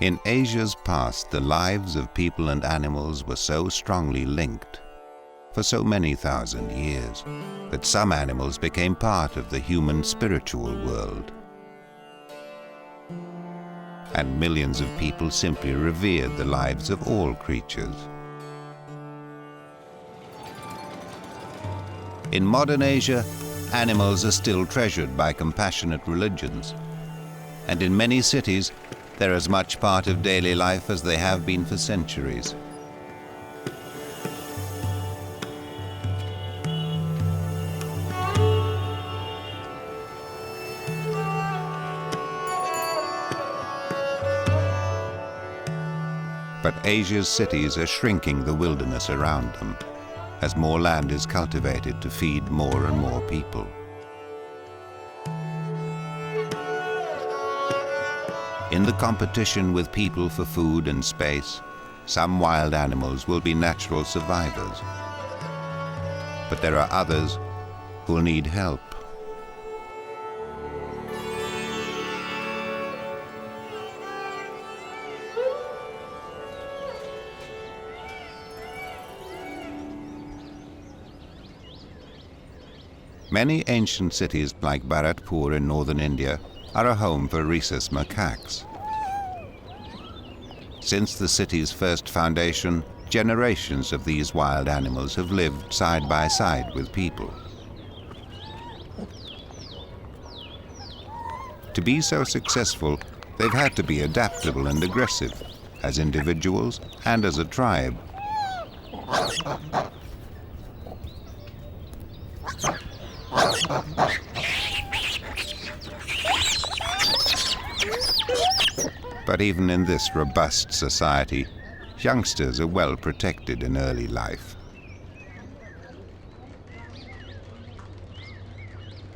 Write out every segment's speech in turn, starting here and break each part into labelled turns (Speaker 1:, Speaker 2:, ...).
Speaker 1: In Asia's past, the lives of people and animals were so strongly linked for so many thousand years that some animals became part of the human spiritual world. And millions of people simply revered the lives of all creatures. In modern Asia, animals are still treasured by compassionate religions, and in many cities, they're as much part of daily life as they have been for centuries. But Asia's cities are shrinking the wilderness around them, as more land is cultivated to feed more and more people. In the competition with people for food and space, some wild animals will be natural survivors. But there are others who will need help. Many ancient cities like Bharatpur in northern India are a home for rhesus macaques. Since the city's first foundation, generations of these wild animals have lived side by side with people. To be so successful, they've had to be adaptable and aggressive, as individuals and as a tribe. But even in this robust society, youngsters are well protected in early life.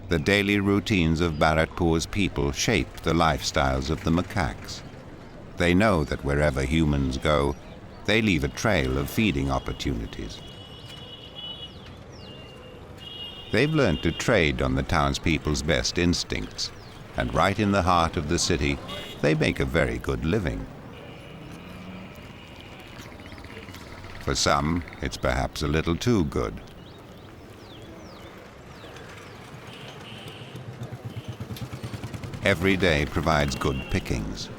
Speaker 1: The daily routines of Bharatpur's people shape the lifestyles of the macaques. They know that wherever humans go, they leave a trail of feeding opportunities. They've learned to trade on the townspeople's best instincts, and right in the heart of the city, they make a very good living. For some, it's perhaps a little too good. Every day provides good pickings.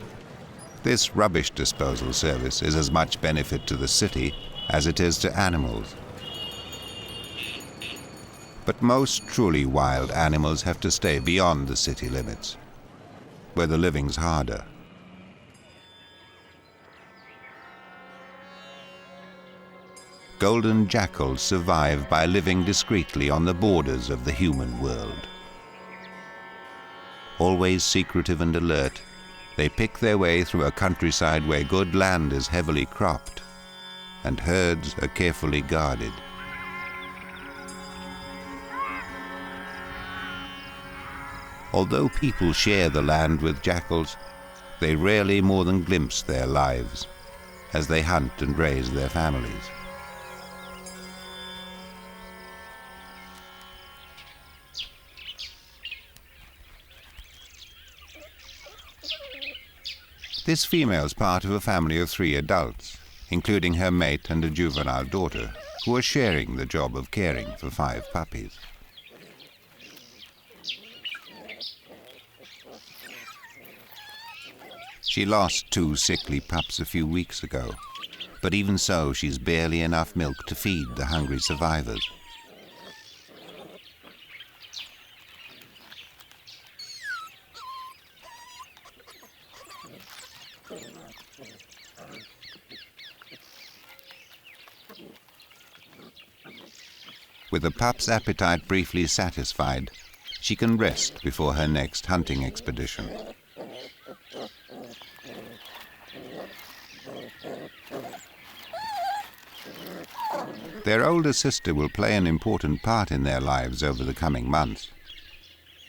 Speaker 1: This rubbish disposal service is as much benefit to the city as it is to animals. But most truly wild animals have to stay beyond the city limits, where the living's harder. Golden jackals survive by living discreetly on the borders of the human world. Always secretive and alert, they pick their way through a countryside where good land is heavily cropped, and herds are carefully guarded. Although people share the land with jackals, they rarely more than glimpse their lives as they hunt and raise their families. This female is part of a family of 3 adults, including her mate and a juvenile daughter, who are sharing the job of caring for 5 puppies. She lost 2 sickly pups a few weeks ago, but even so, she's barely enough milk to feed the hungry survivors. With the pup's appetite briefly satisfied, she can rest before her next hunting expedition. Their older sister will play an important part in their lives over the coming months.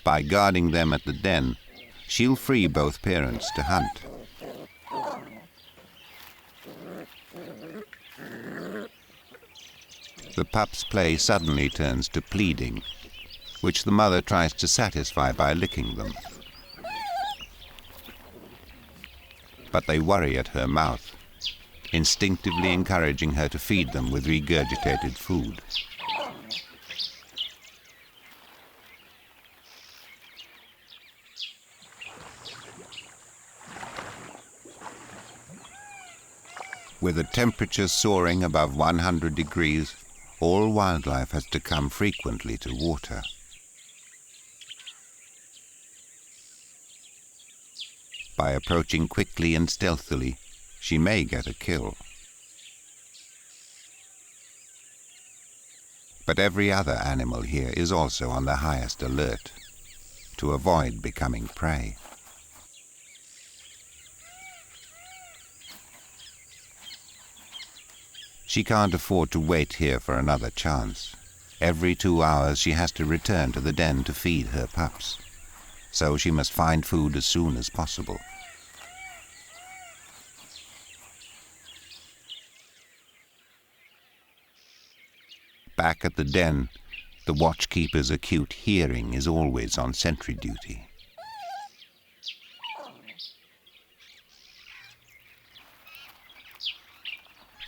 Speaker 1: By guarding them at the den, she'll free both parents to hunt. The pup's play suddenly turns to pleading, which the mother tries to satisfy by licking them. but they worry at her mouth, instinctively encouraging her to feed them with regurgitated food. With the temperature soaring above 100 degrees, all wildlife has to come frequently to water. By approaching quickly and stealthily, she may get a kill. But every other animal here is also on the highest alert to avoid becoming prey. She can't afford to wait here for another chance. Every 2 hours she has to return to the den to feed her pups. So she must find food as soon as possible. Back at the den, the watchkeeper's acute hearing is always on sentry duty.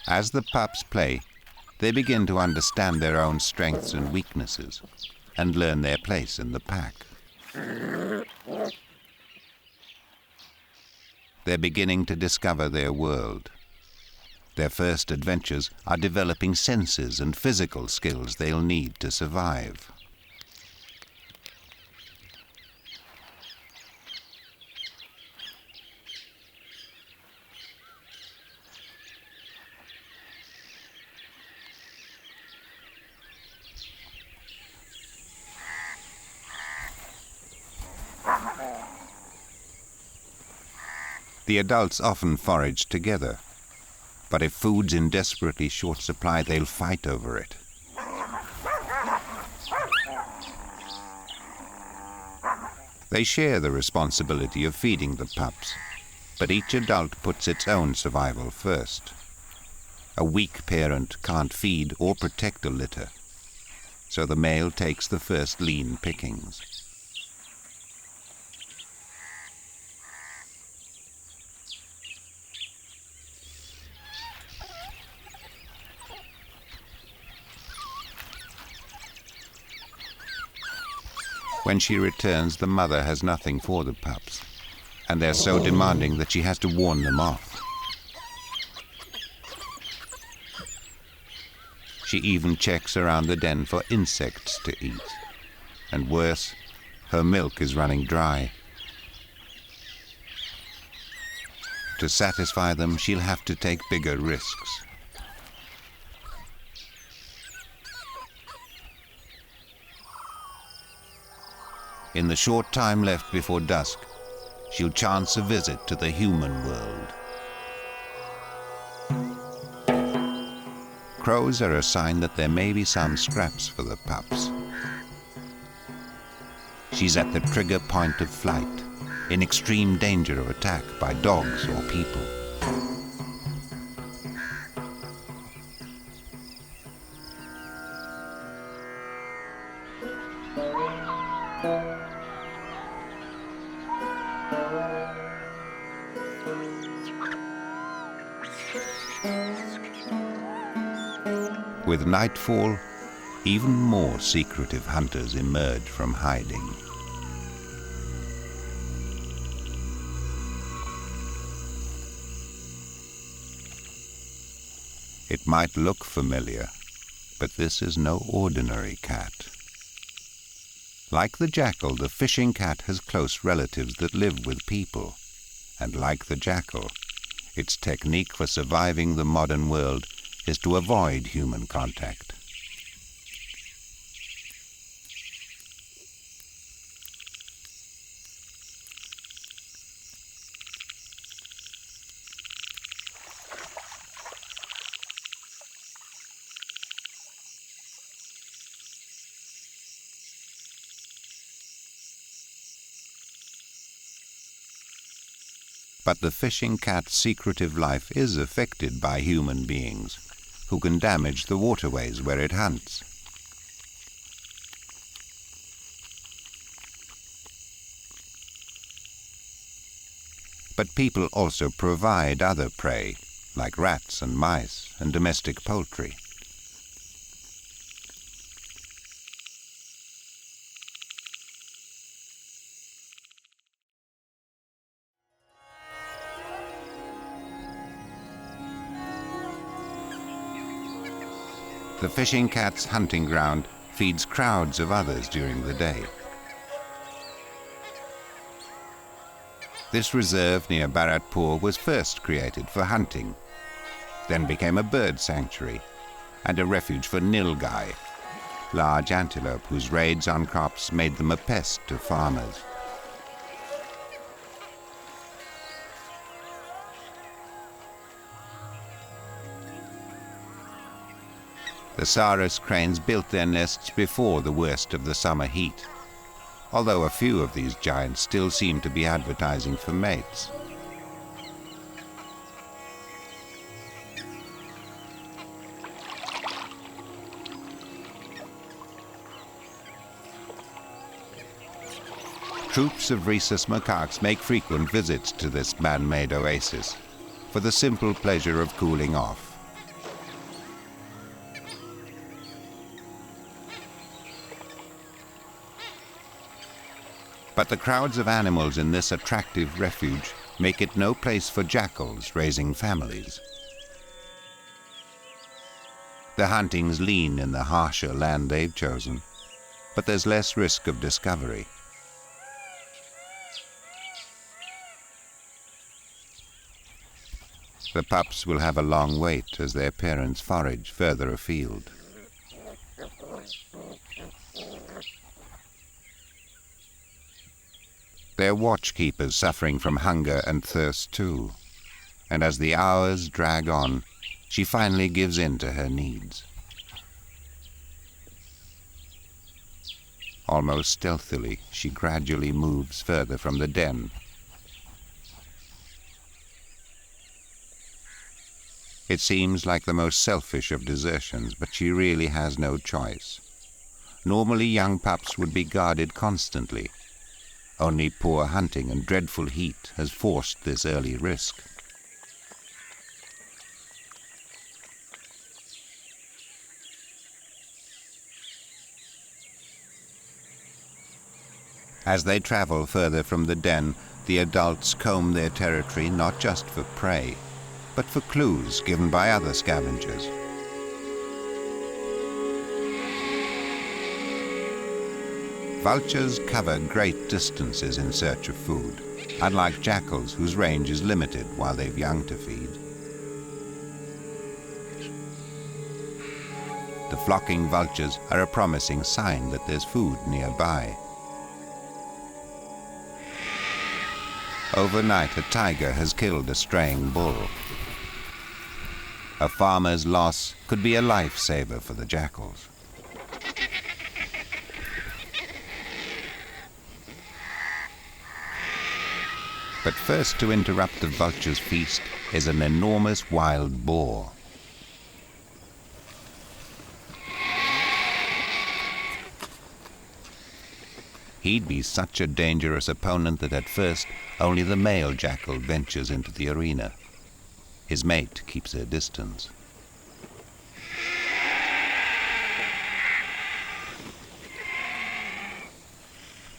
Speaker 1: As the pups play, they begin to understand their own strengths and weaknesses and learn their place in the pack. They're beginning to discover their world. Their first adventures are developing senses and physical skills they'll need to survive. The adults often forage together, but if food's in desperately short supply, they'll fight over it. They share the responsibility of feeding the pups, but each adult puts its own survival first. A weak parent can't feed or protect a litter, so the male takes the first lean pickings. When she returns, the mother has nothing for the pups, and they're so demanding that she has to warn them off. She even checks around the den for insects to eat. And worse, her milk is running dry. To satisfy them, she'll have to take bigger risks. In the short time left before dusk, she'll chance a visit to the human world. Crows are a sign that there may be some scraps for the pups. She's at the trigger point of flight, in extreme danger of attack by dogs or people. With nightfall, even more secretive hunters emerge from hiding. It might look familiar, but this is no ordinary cat. Like the jackal, the fishing cat has close relatives that live with people. And like the jackal, its technique for surviving the modern world is to avoid human contact. But the fishing cat's secretive life is affected by human beings, who can damage the waterways where it hunts. But people also provide other prey, like rats and mice and domestic poultry. The fishing cat's hunting ground feeds crowds of others during the day. This reserve near Bharatpur was first created for hunting, then became a bird sanctuary and a refuge for nilgai, large antelope whose raids on crops made them a pest to farmers. The Sarus cranes built their nests before the worst of the summer heat, although a few of these giants still seem to be advertising for mates. Troops of rhesus macaques make frequent visits to this man-made oasis for the simple pleasure of cooling off. But the crowds of animals in this attractive refuge make it no place for jackals raising families. The hunting's lean in the harsher land they've chosen, but there's less risk of discovery. The pups will have a long wait as their parents forage further afield. They're watchkeepers suffering from hunger and thirst too, and as the hours drag on, she finally gives in to her needs. Almost stealthily, she gradually moves further from the den. It seems like the most selfish of desertions, but she really has no choice. Normally young pups would be guarded constantly. Only poor hunting and dreadful heat has forced this early risk. As they travel further from the den, the adults comb their territory not just for prey, but for clues given by other scavengers. Vultures cover great distances in search of food, unlike jackals whose range is limited while they've young to feed. The flocking vultures are a promising sign that there's food nearby. Overnight, a tiger has killed a straying bull. A farmer's loss could be a lifesaver for the jackals. But first to interrupt the vulture's feast is an enormous wild boar. He'd be such a dangerous opponent that at first only the male jackal ventures into the arena. His mate keeps her distance.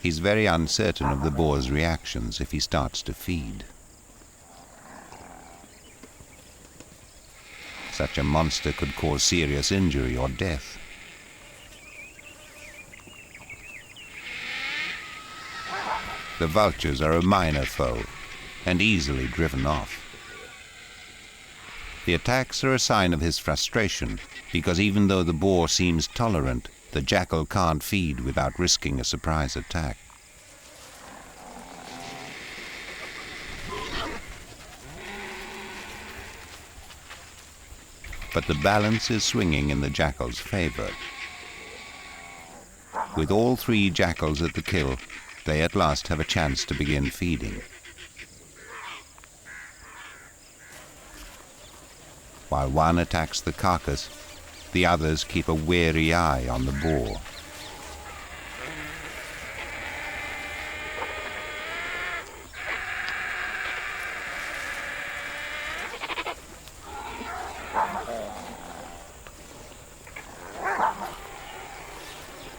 Speaker 1: He's very uncertain of the boar's reactions if he starts to feed. Such a monster could cause serious injury or death. The vultures are a minor foe and easily driven off. The attacks are a sign of his frustration, because even though the boar seems tolerant, the jackal can't feed without risking a surprise attack. But the balance is swinging in the jackal's favor. With all three jackals at the kill, they at last have a chance to begin feeding. While one attacks the carcass, the others keep a wary eye on the boar.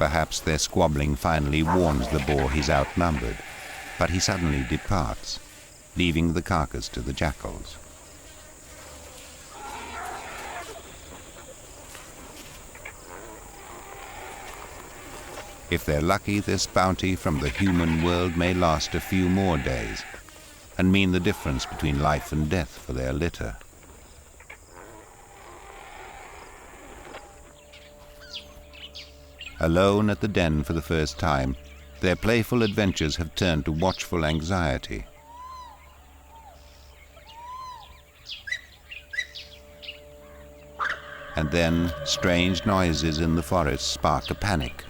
Speaker 1: Perhaps their squabbling finally warns the boar he's outnumbered, but he suddenly departs, leaving the carcass to the jackals. If they're lucky, this bounty from the human world may last a few more days and mean the difference between life and death for their litter. Alone at the den for the first time, their playful adventures have turned to watchful anxiety. And then, strange noises in the forest spark a panic.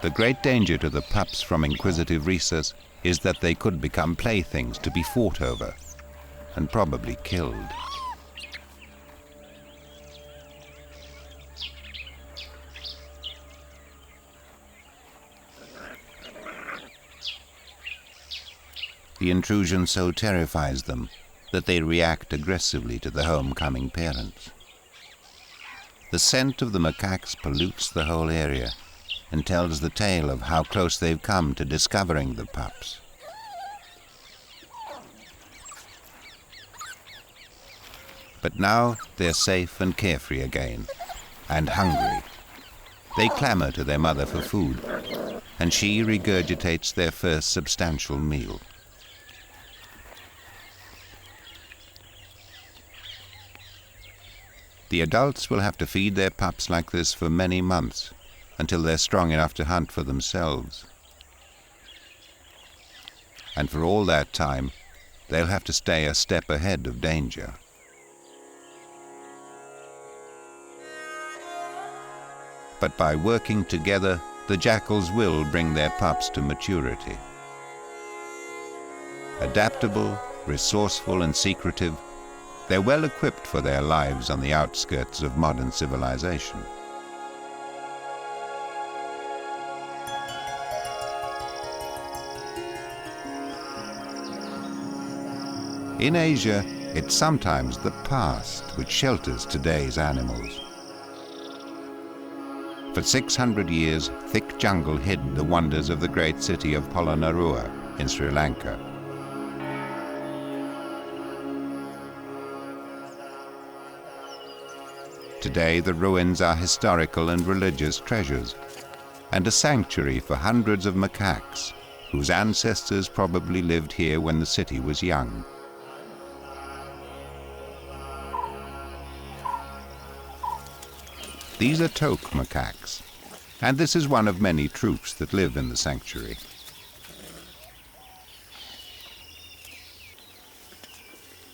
Speaker 1: The great danger to the pups from inquisitive rhesus is that they could become playthings to be fought over, and probably killed. The intrusion so terrifies them that they react aggressively to the homecoming parents. The scent of the macaques pollutes the whole area and tells the tale of how close they've come to discovering the pups. But now they're safe and carefree again, and hungry. They clamor to their mother for food, and she regurgitates their first substantial meal. The adults will have to feed their pups like this for many months, until they're strong enough to hunt for themselves. And for all that time, they'll have to stay a step ahead of danger. But by working together, the jackals will bring their pups to maturity. Adaptable, resourceful, and secretive, they're well equipped for their lives on the outskirts of modern civilization. In Asia, it's sometimes the past which shelters today's animals. For 600 years, thick jungle hid the wonders of the great city of Polonnaruwa in Sri Lanka. Today, the ruins are historical and religious treasures, and a sanctuary for hundreds of macaques, whose ancestors probably lived here when the city was young. These are toque macaques, and this is one of many troops that live in the sanctuary.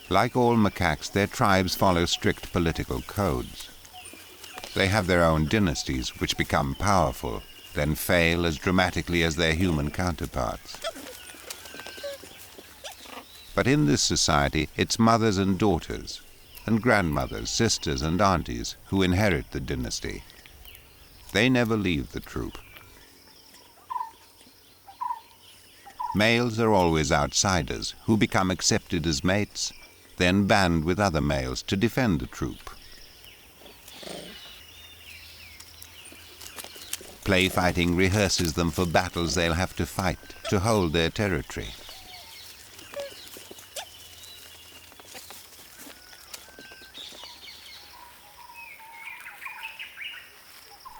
Speaker 1: Like all macaques, their tribes follow strict political codes. They have their own dynasties which become powerful, then fail as dramatically as their human counterparts. But in this society, it's mothers and daughters, and grandmothers, sisters and aunties who inherit the dynasty. They never leave the troop. Males are always outsiders who become accepted as mates, then band with other males to defend the troop. Play fighting rehearses them for battles they'll have to fight to hold their territory.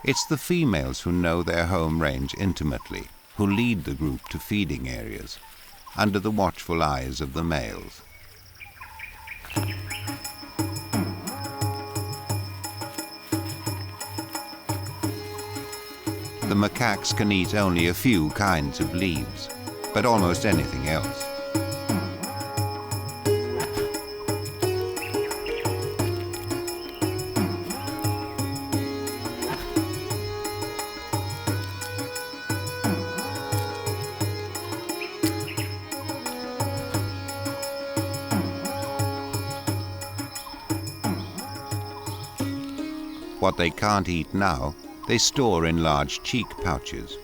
Speaker 1: It's the females who know their home range intimately, who lead the group to feeding areas, under the watchful eyes of the males. The macaques can eat only a few kinds of leaves, but almost anything else. What they can't eat now, they store in large cheek pouches.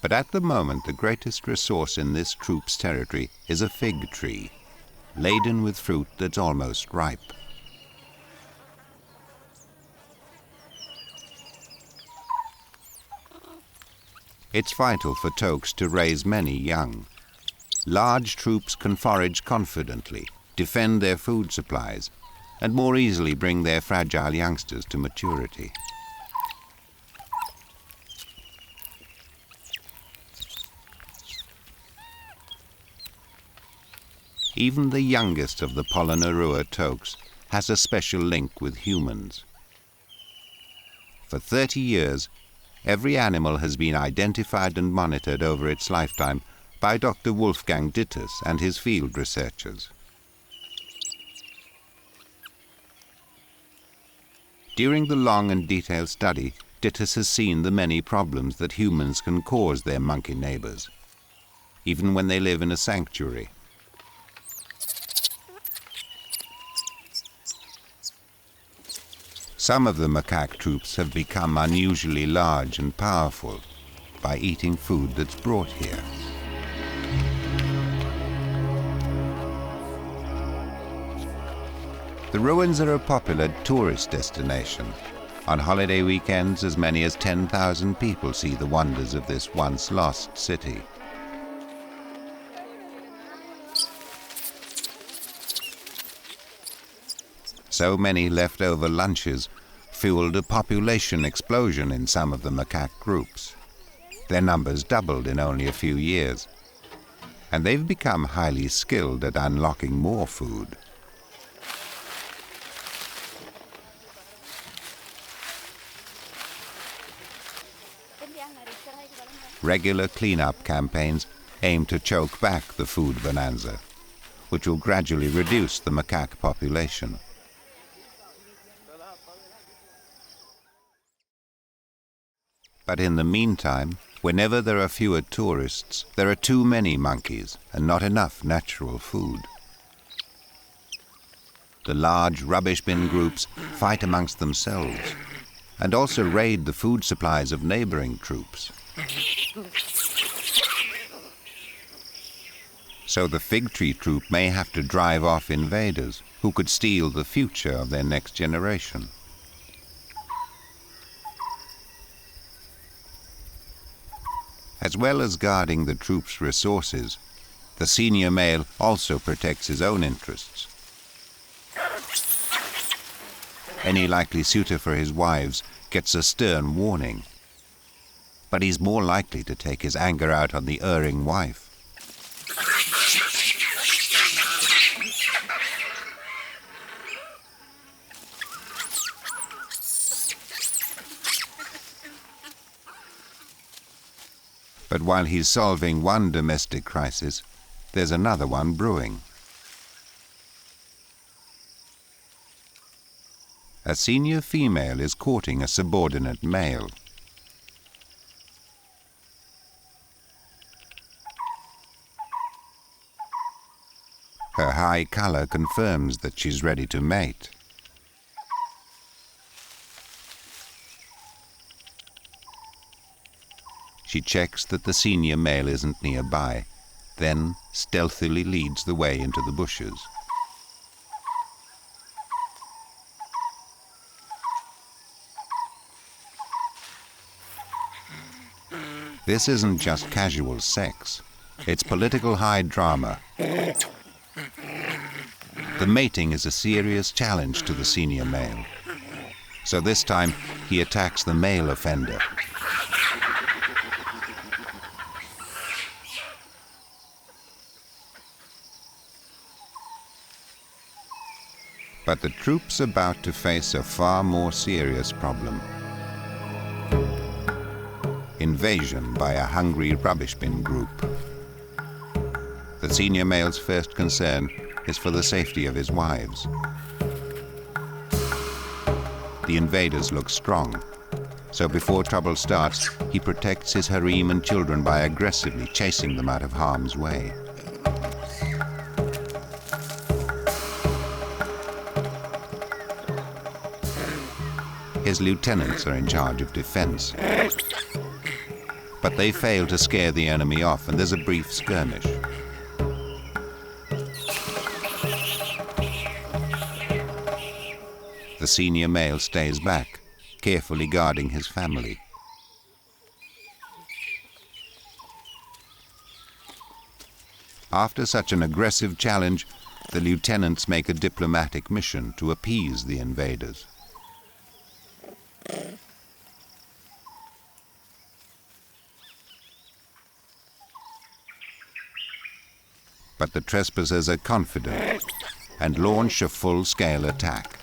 Speaker 1: But at the moment, the greatest resource in this troop's territory is a fig tree, laden with fruit that's almost ripe. It's vital for toques to raise many young. Large troops can forage confidently, defend their food supplies, and more easily bring their fragile youngsters to maturity. Even the youngest of the Polonnaruwa toques has a special link with humans. For 30 years, every animal has been identified and monitored over its lifetime by Dr. Wolfgang Dittus and his field researchers. During the long and detailed study, Dittus has seen the many problems that humans can cause their monkey neighbors, even when they live in a sanctuary. Some of the macaque troops have become unusually large and powerful by eating food that's brought here. The ruins are a popular tourist destination. On holiday weekends, as many as 10,000 people see the wonders of this once lost city. So many leftover lunches fueled a population explosion in some of the macaque groups. Their numbers doubled in only a few years, and they've become highly skilled at unlocking more food. Regular cleanup campaigns aim to choke back the food bonanza, which will gradually reduce the macaque population. But in the meantime, whenever there are fewer tourists, there are too many monkeys and not enough natural food. The large rubbish bin groups fight amongst themselves and also raid the food supplies of neighboring troops. So the fig tree troop may have to drive off invaders who could steal the future of their next generation. As well as guarding the troops' resources, the senior male also protects his own interests. Any likely suitor for his wives gets a stern warning, but he's more likely to take his anger out on the erring wife. But while he's solving one domestic crisis, there's another one brewing. A senior female is courting a subordinate male. Her high color confirms that she's ready to mate. She checks that the senior male isn't nearby, then stealthily leads the way into the bushes. This isn't just casual sex, it's political high drama. The mating is a serious challenge to the senior male, so this time he attacks the male offender. But the troop's about to face a far more serious problem. Invasion by a hungry rubbish bin group. The senior male's first concern is for the safety of his wives. The invaders look strong, so before trouble starts, he protects his harem and children by aggressively chasing them out of harm's way. His lieutenants are in charge of defense. But they fail to scare the enemy off, and there's a brief skirmish. The senior male stays back, carefully guarding his family. After such an aggressive challenge, the lieutenants make a diplomatic mission to appease the invaders. But the trespassers are confident and launch a full-scale attack.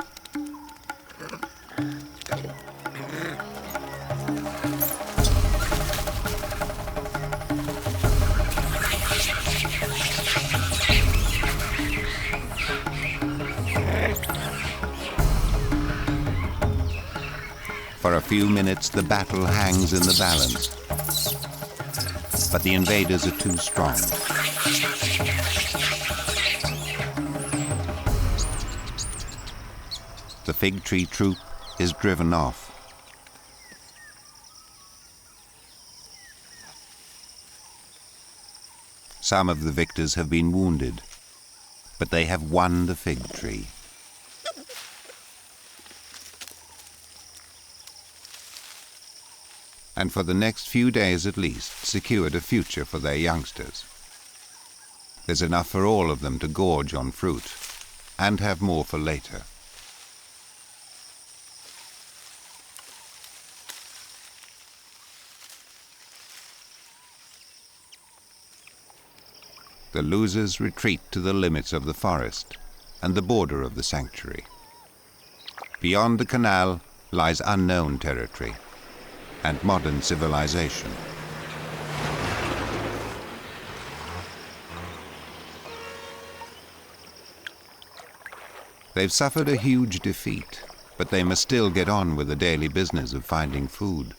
Speaker 1: For a few minutes, the battle hangs in the balance, but the invaders are too strong. The fig tree troop is driven off. Some of the victors have been wounded, but they have won the fig tree. And for the next few days at least, secured a future for their youngsters. There's enough for all of them to gorge on fruit, and have more for later. The losers retreat to the limits of the forest and the border of the sanctuary. Beyond the canal lies unknown territory and modern civilization. They've suffered a huge defeat, but they must still get on with the daily business of finding food.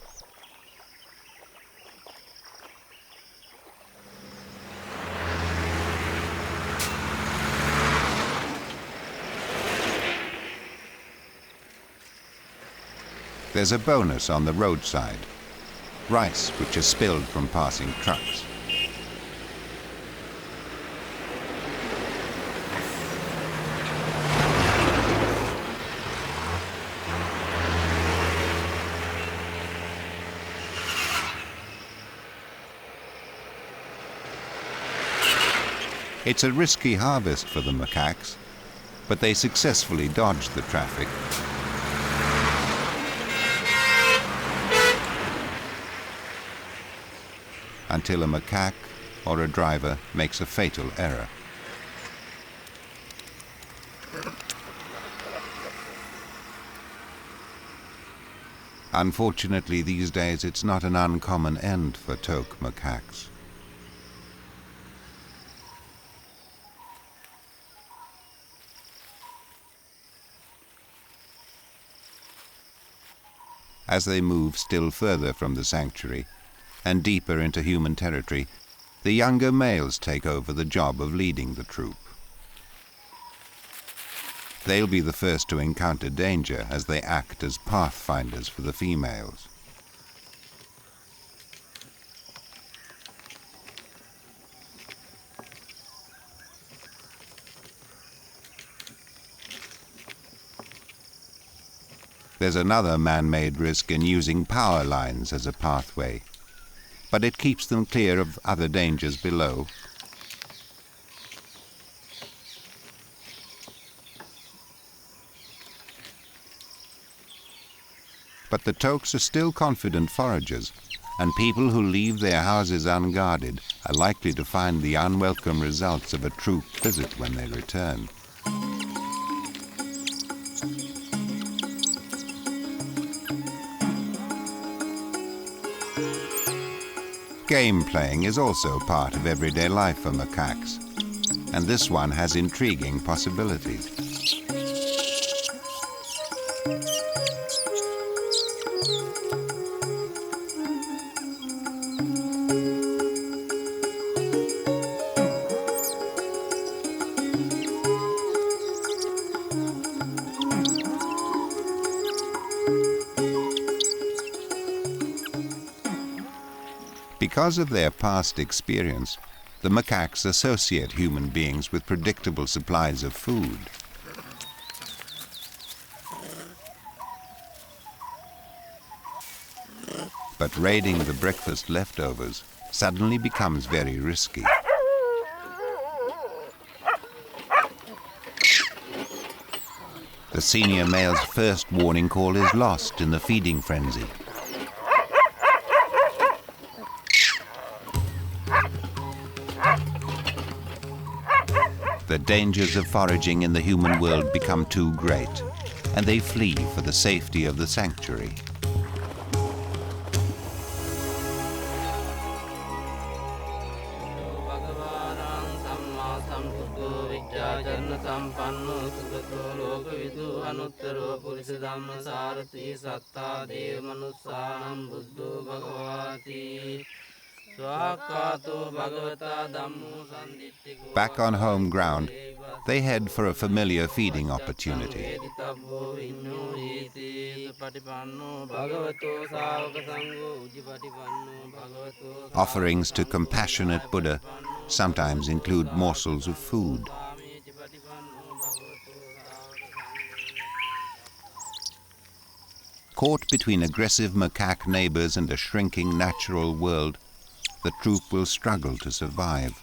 Speaker 1: There's a bonus on the roadside, rice which is spilled from passing trucks. It's a risky harvest for the macaques, but they successfully dodge the traffic. Until a macaque or a driver makes a fatal error. Unfortunately, these days it's not an uncommon end for taupe macaques. As they move still further from the sanctuary, and deeper into human territory, the younger males take over the job of leading the troop. They'll be the first to encounter danger as they act as pathfinders for the females. There's another man-made risk in using power lines as a pathway, but it keeps them clear of other dangers below. But the toques are still confident foragers, and people who leave their houses unguarded are likely to find the unwelcome results of a troop visit when they return. Game playing is also part of everyday life for macaques, and this one has intriguing possibilities. Because of their past experience, the macaques associate human beings with predictable supplies of food. But raiding the breakfast leftovers suddenly becomes very risky. The senior male's first warning call is lost in the feeding frenzy. The dangers of foraging in the human world become too great, and they flee for the safety of the sanctuary. Back on home ground, they head for a familiar feeding opportunity. Offerings to compassionate Buddha sometimes include morsels of food. Caught between aggressive macaque neighbors and a shrinking natural world, the troop will struggle to survive.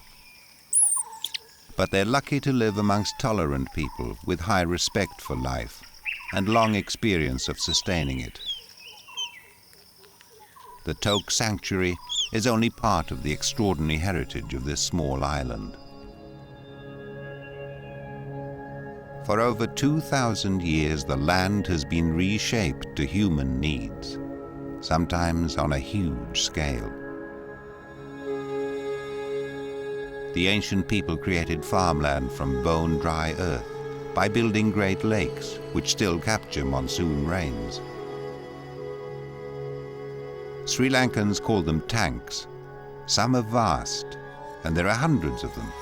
Speaker 1: But they're lucky to live amongst tolerant people with high respect for life and long experience of sustaining it. The Toke Sanctuary is only part of the extraordinary heritage of this small island. For over 2,000 years, the land has been reshaped to human needs, sometimes on a huge scale. The ancient people created farmland from bone-dry earth by building great lakes, which still capture monsoon rains. Sri Lankans call them tanks. Some are vast, and there are hundreds of them.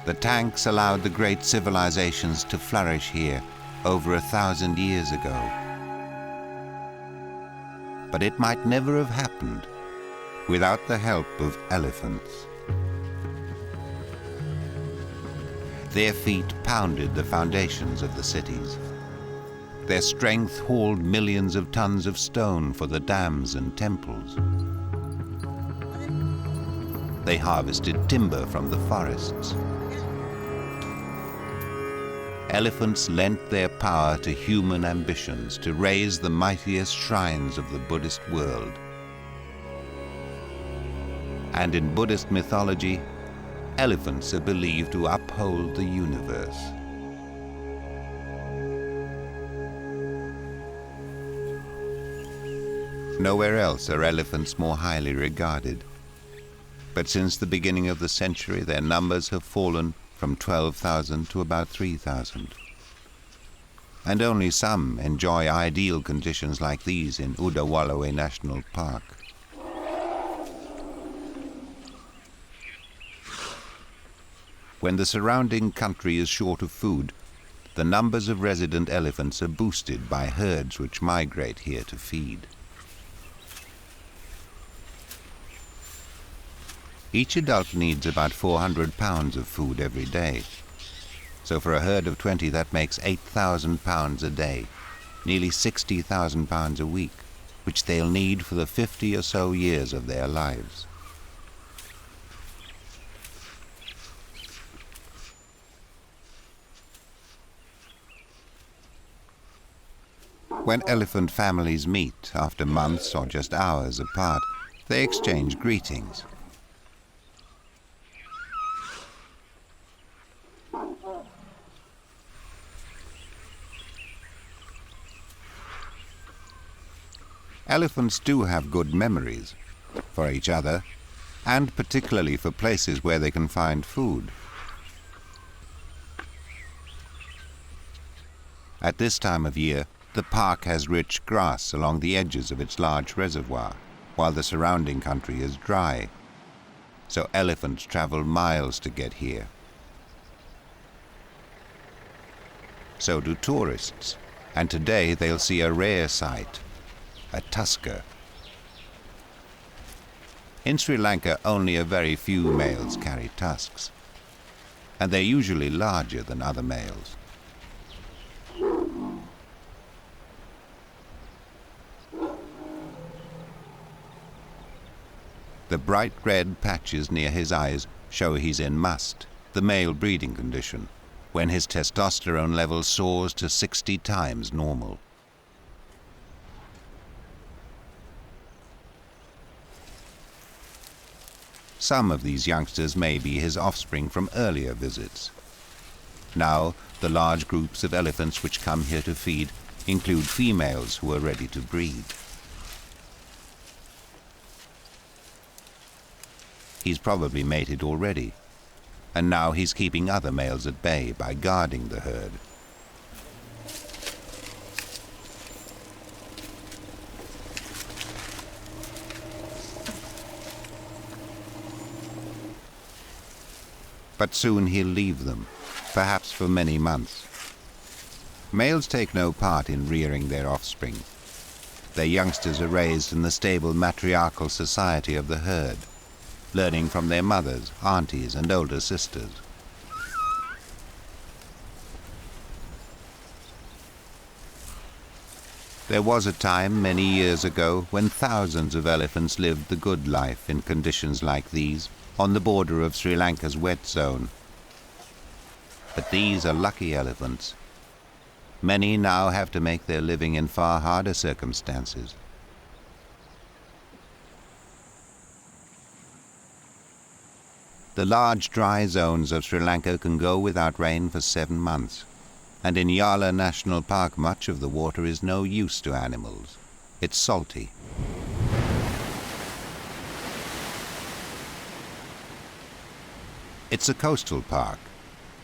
Speaker 1: The tanks allowed the great civilizations to flourish here over 1,000 years ago. But it might never have happened without the help of elephants. Their feet pounded the foundations of the cities. Their strength hauled millions of tons of stone for the dams and temples. They harvested timber from the forests. Elephants lent their power to human ambitions to raise the mightiest shrines of the Buddhist world. And in Buddhist mythology, elephants are believed to uphold the universe. Nowhere else are elephants more highly regarded. But since the beginning of the century, their numbers have fallen from 12,000 to about 3,000. And only some enjoy ideal conditions like these in Udawalawe National Park. When the surrounding country is short of food, the numbers of resident elephants are boosted by herds which migrate here to feed. Each adult needs about 400 pounds of food every day. So for a herd of 20, that makes 8,000 pounds a day, nearly 60,000 pounds a week, which they'll need for the 50 or so years of their lives. When elephant families meet after months or just hours apart, they exchange greetings. Elephants do have good memories for each other, and particularly for places where they can find food. At this time of year, the park has rich grass along the edges of its large reservoir, while the surrounding country is dry. So elephants travel miles to get here. So do tourists, and today they'll see a rare sight, a tusker. In Sri Lanka, only a very few males carry tusks, and they're usually larger than other males. The bright red patches near his eyes show he's in must, the male breeding condition, when his testosterone level soars to 60 times normal. Some of these youngsters may be his offspring from earlier visits. Now, the large groups of elephants which come here to feed include females who are ready to breed. He's probably mated already, and now he's keeping other males at bay by guarding the herd. But soon he'll leave them, perhaps for many months. Males take no part in rearing their offspring. Their youngsters are raised in the stable matriarchal society of the herd, learning from their mothers, aunties, and older sisters. There was a time many years ago when thousands of elephants lived the good life in conditions like these, on the border of Sri Lanka's wet zone. But these are lucky elephants. Many now have to make their living in far harder circumstances. The large dry zones of Sri Lanka can go without rain for 7 months, and in Yala National Park much of the water is no use to animals. It's salty. It's a coastal park,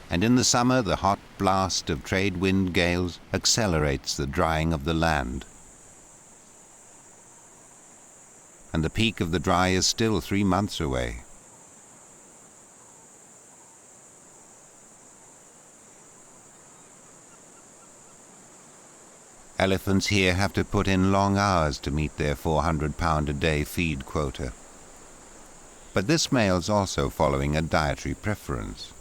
Speaker 1: and in the summer the hot blast of trade wind gales accelerates the drying of the land. And the peak of the dry is still 3 months away. Elephants here have to put in long hours to meet their 400-pound-a-day feed quota. But this male's also following a dietary preference.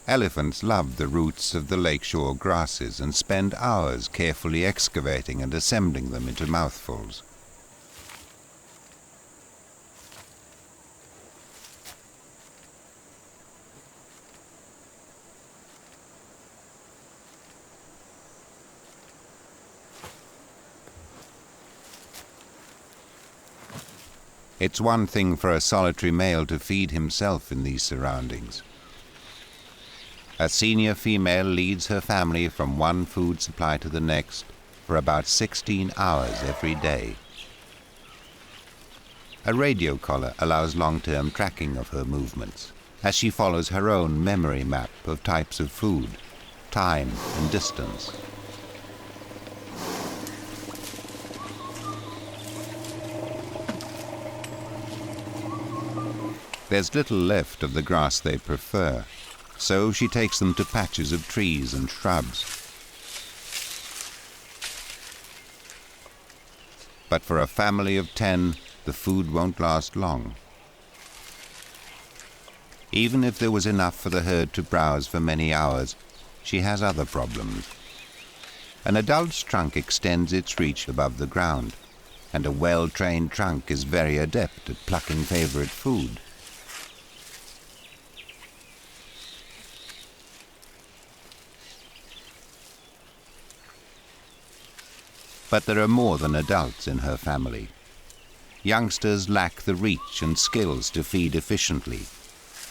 Speaker 1: Elephants love the roots of the lakeshore grasses and spend hours carefully excavating and assembling them into mouthfuls. It's one thing for a solitary male to feed himself in these surroundings. A senior female leads her family from one food supply to the next for about 16 hours every day. A radio collar allows long-term tracking of her movements, as she follows her own memory map of types of food, time and distance. There's little left of the grass they prefer, so she takes them to patches of trees and shrubs. But for a family of 10, the food won't last long. Even if there was enough for the herd to browse for many hours, she has other problems. An adult's trunk extends its reach above the ground, and a well-trained trunk is very adept at plucking favorite food. But there are more than adults in her family. Youngsters lack the reach and skills to feed efficiently,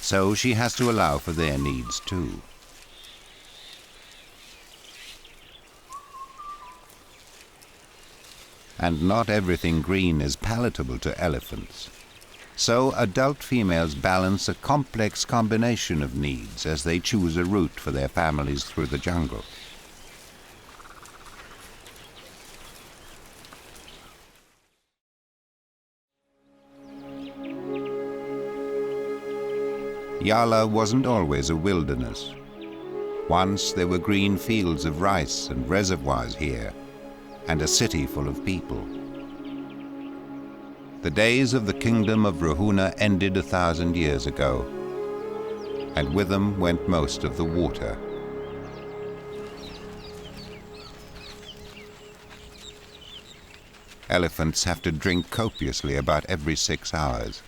Speaker 1: so she has to allow for their needs too. And not everything green is palatable to elephants. So adult females balance a complex combination of needs as they choose a route for their families through the jungle. Yala wasn't always a wilderness. Once there were green fields of rice and reservoirs here, and a city full of people. The days of the kingdom of Rahuna ended 1,000 years ago, and with them went most of the water. Elephants have to drink copiously about every 6 hours.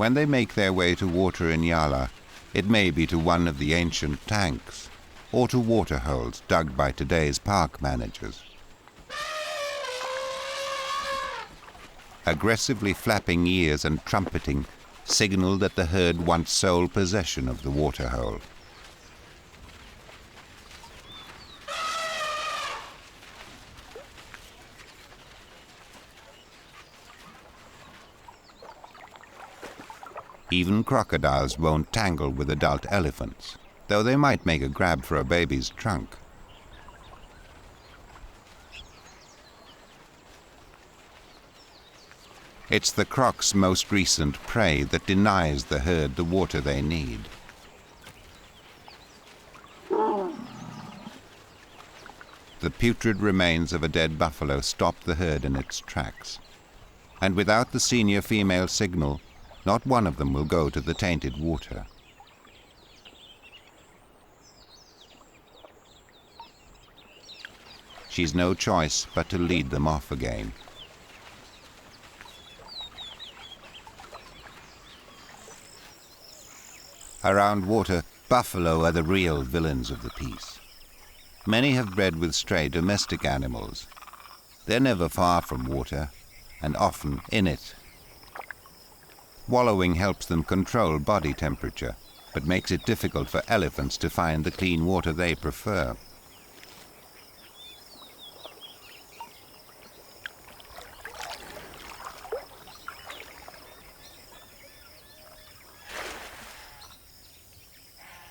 Speaker 1: When they make their way to water in Yala, it may be to one of the ancient tanks, or to water holes dug by today's park managers. Aggressively flapping ears and trumpeting signal that the herd wants sole possession of the water hole. Even crocodiles won't tangle with adult elephants, though they might make a grab for a baby's trunk. It's the croc's most recent prey that denies the herd the water they need. The putrid remains of a dead buffalo stop the herd in its tracks, and without the senior female signal, not one of them will go to the tainted water. She's no choice but to lead them off again. Around water, buffalo are the real villains of the piece. Many have bred with stray domestic animals. They're never far from water, and often in it. Wallowing helps them control body temperature, but makes it difficult for elephants to find the clean water they prefer.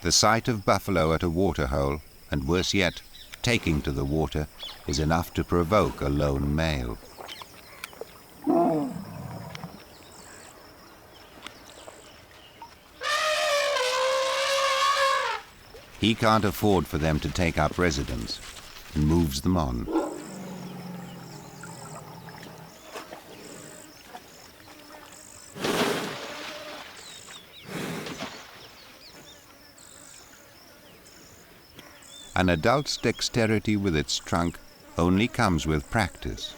Speaker 1: The sight of buffalo at a waterhole, and worse yet, taking to the water, is enough to provoke a lone male. He can't afford for them to take up residence, and moves them on. An adult's dexterity with its trunk only comes with practice.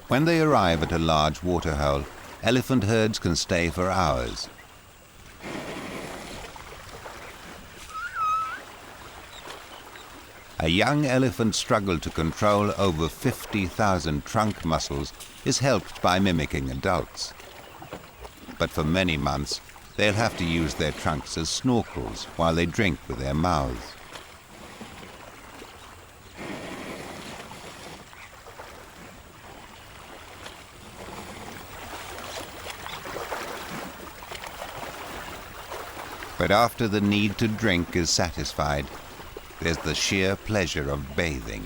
Speaker 1: When they arrive at a large waterhole, elephant herds can stay for hours. A young elephant's struggle to control over 50,000 trunk muscles is helped by mimicking adults. But for many months, they'll have to use their trunks as snorkels while they drink with their mouths. But after the need to drink is satisfied, there's the sheer pleasure of bathing.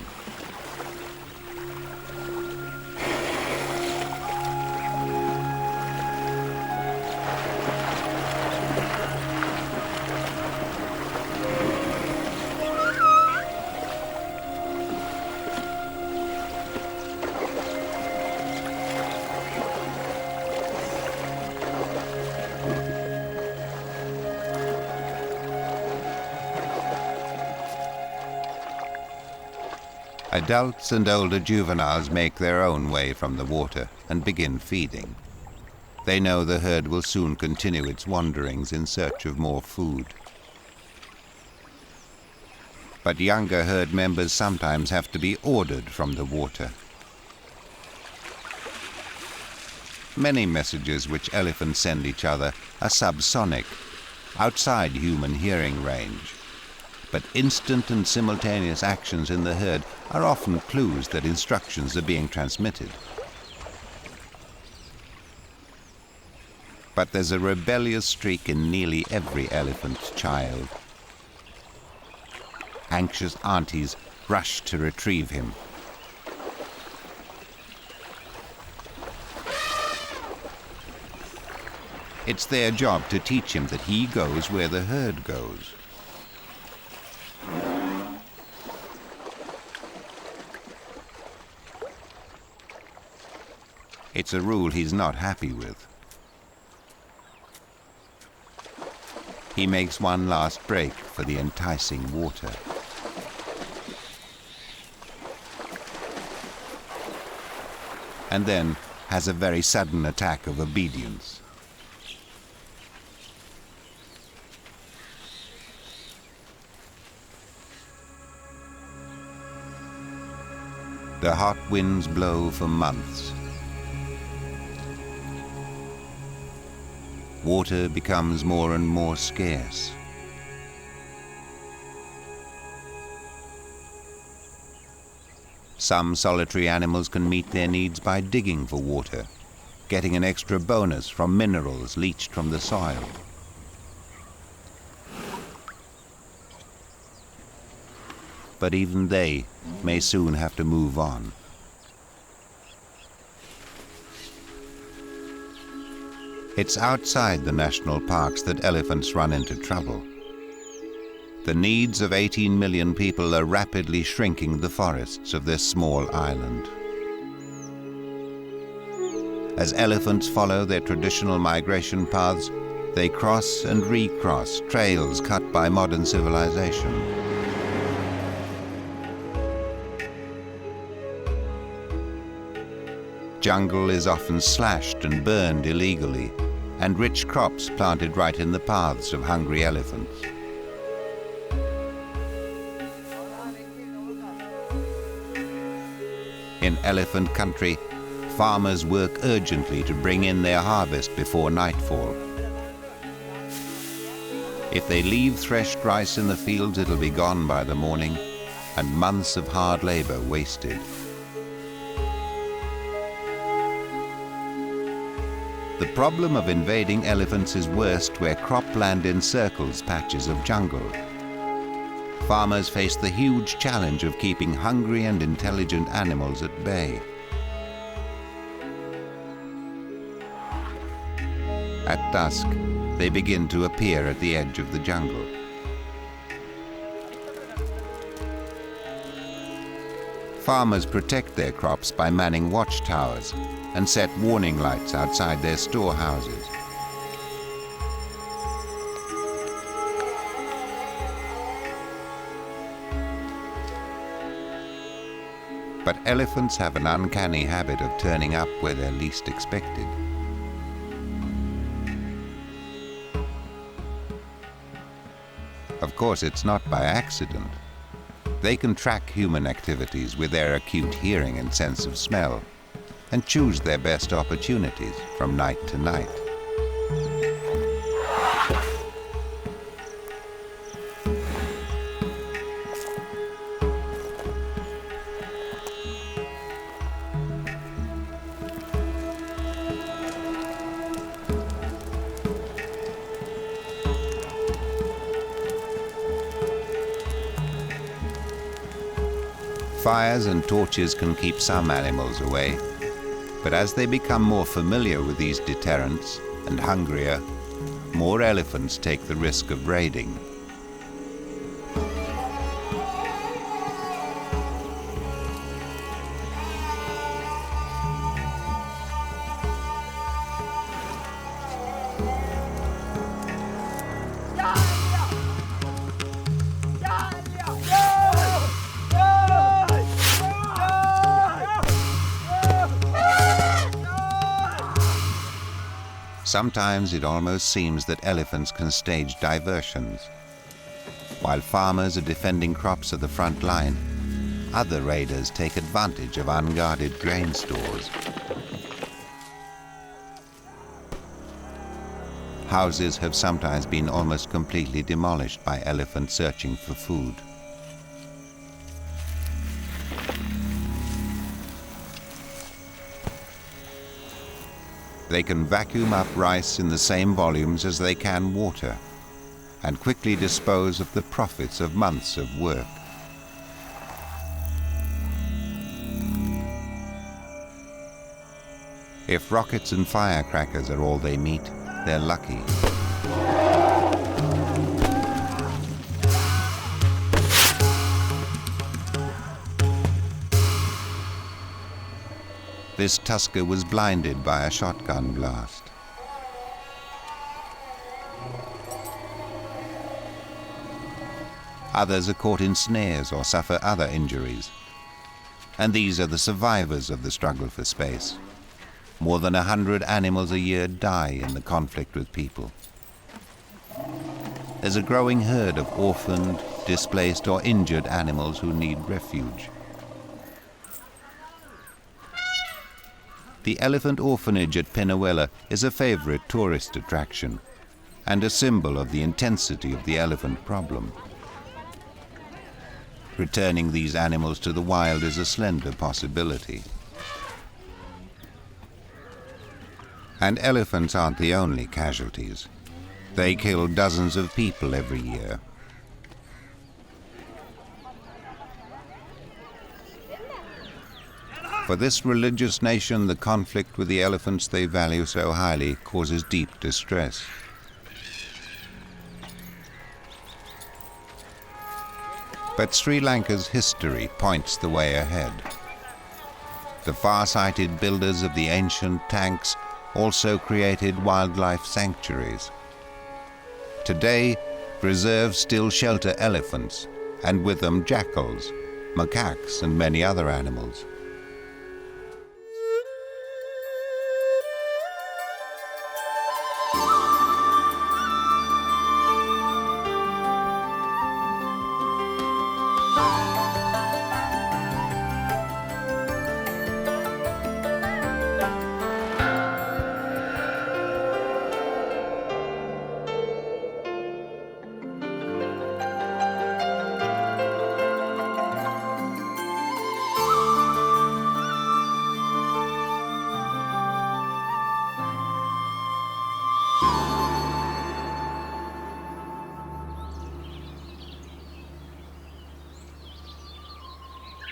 Speaker 1: Adults and older juveniles make their own way from the water and begin feeding. They know the herd will soon continue its wanderings in search of more food. But younger herd members sometimes have to be ordered from the water. Many messages which elephants send each other are subsonic, outside human hearing range. But instant and simultaneous actions in the herd are often clues that instructions are being transmitted. But there's a rebellious streak in nearly every elephant child. Anxious aunties rush to retrieve him. It's their job to teach him that he goes where the herd goes. It's a rule he's not happy with. He makes one last break for the enticing water. And then, has a very sudden attack of obedience. The hot winds blow for months. Water becomes more and more scarce. Some solitary animals can meet their needs by digging for water, getting an extra bonus from minerals leached from the soil. But even they may soon have to move on. It's outside the national parks that elephants run into trouble. The needs of 18 million people are rapidly shrinking the forests of this small island. As elephants follow their traditional migration paths, they cross and recross trails cut by modern civilization. Jungle is often slashed and burned illegally, and rich crops planted right in the paths of hungry elephants. In elephant country, farmers work urgently to bring in their harvest before nightfall. If they leave threshed rice in the fields, it'll be gone by the morning, and months of hard labor wasted. The problem of invading elephants is worst where cropland encircles patches of jungle. Farmers face the huge challenge of keeping hungry and intelligent animals at bay. At dusk, they begin to appear at the edge of the jungle. Farmers protect their crops by manning watchtowers and set warning lights outside their storehouses. But elephants have an uncanny habit of turning up where they're least expected. Of course, it's not by accident. They can track human activities with their acute hearing and sense of smell, and choose their best opportunities from night to night. Fires and torches can keep some animals away, but as they become more familiar with these deterrents and hungrier, more elephants take the risk of raiding. Sometimes it almost seems that elephants can stage diversions. While farmers are defending crops at the front line, other raiders take advantage of unguarded grain stores. Houses have sometimes been almost completely demolished by elephants searching for food. They can vacuum up rice in the same volumes as they can water, and quickly dispose of the profits of months of work. If rockets and firecrackers are all they meet, they're lucky. This tusker was blinded by a shotgun blast. Others are caught in snares or suffer other injuries. And these are the survivors of the struggle for space. More than 100 animals a year die in the conflict with people. There's a growing herd of orphaned, displaced or injured animals who need refuge. The elephant orphanage at Penuela is a favorite tourist attraction and a symbol of the intensity of the elephant problem. Returning these animals to the wild is a slender possibility. And elephants aren't the only casualties. They kill dozens of people every year. For this religious nation, the conflict with the elephants they value so highly causes deep distress. But Sri Lanka's history points the way ahead. The far-sighted builders of the ancient tanks also created wildlife sanctuaries. Today, reserves still shelter elephants, and with them jackals, macaques, and many other animals.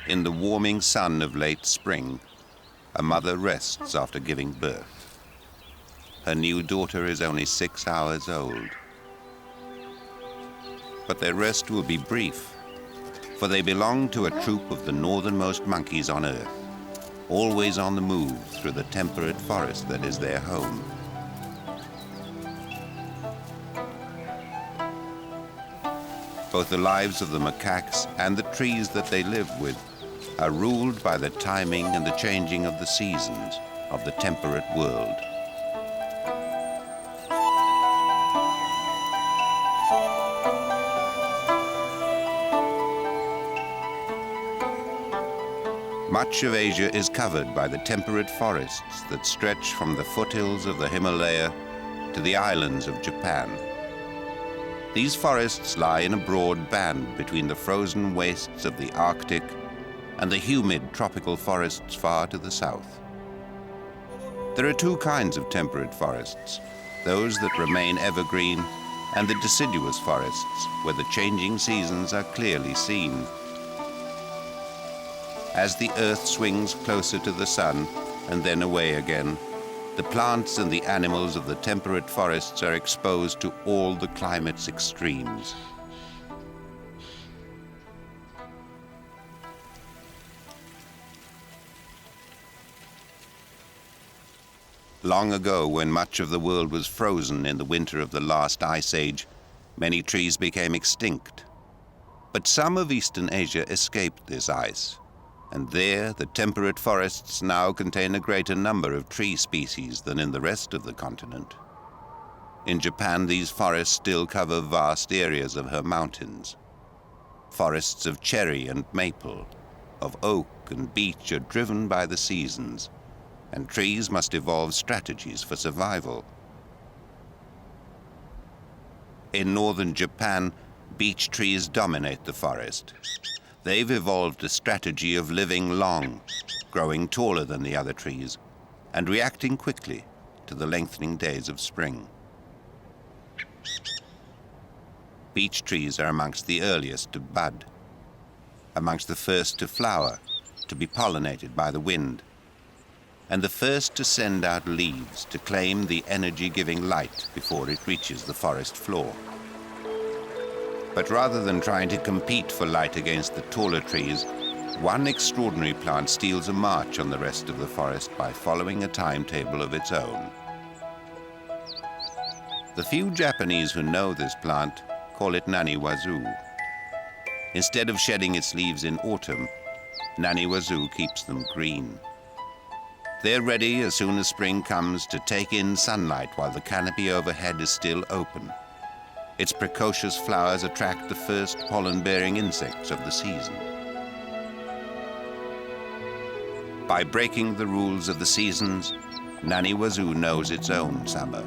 Speaker 1: In the warming sun of late spring, a mother rests after giving birth. Her new daughter is only 6 hours old. But their rest will be brief, for they belong to a troop of the northernmost monkeys on Earth, always on the move through the temperate forest that is their home. Both the lives of the macaques and the trees that they live with are ruled by the timing and the changing of the seasons of the temperate world. Much of Asia is covered by the temperate forests that stretch from the foothills of the Himalaya to the islands of Japan. These forests lie in a broad band between the frozen wastes of the Arctic and the humid tropical forests far to the south. There are two kinds of temperate forests, those that remain evergreen and the deciduous forests where the changing seasons are clearly seen. As the earth swings closer to the sun and then away again, the plants and the animals of the temperate forests are exposed to all the climate's extremes. Long ago, when much of the world was frozen in the winter of the last ice age, many trees became extinct. But some of Eastern Asia escaped this ice, and there the temperate forests now contain a greater number of tree species than in the rest of the continent. In Japan, these forests still cover vast areas of her mountains. Forests of cherry and maple, of oak and beech are driven by the seasons, and trees must evolve strategies for survival. In northern Japan, beech trees dominate the forest. They've evolved a strategy of living long, growing taller than the other trees, and reacting quickly to the lengthening days of spring. Beech trees are amongst the earliest to bud, amongst the first to flower, to be pollinated by the wind, and the first to send out leaves to claim the energy-giving light before it reaches the forest floor. But rather than trying to compete for light against the taller trees, one extraordinary plant steals a march on the rest of the forest by following a timetable of its own. The few Japanese who know this plant call it nani-wazu. Instead of shedding its leaves in autumn, nani-wazu keeps them green. They're ready as soon as spring comes to take in sunlight while the canopy overhead is still open. Its precocious flowers attract the first pollen-bearing insects of the season. By breaking the rules of the seasons, Nani Wazoo knows its own summer,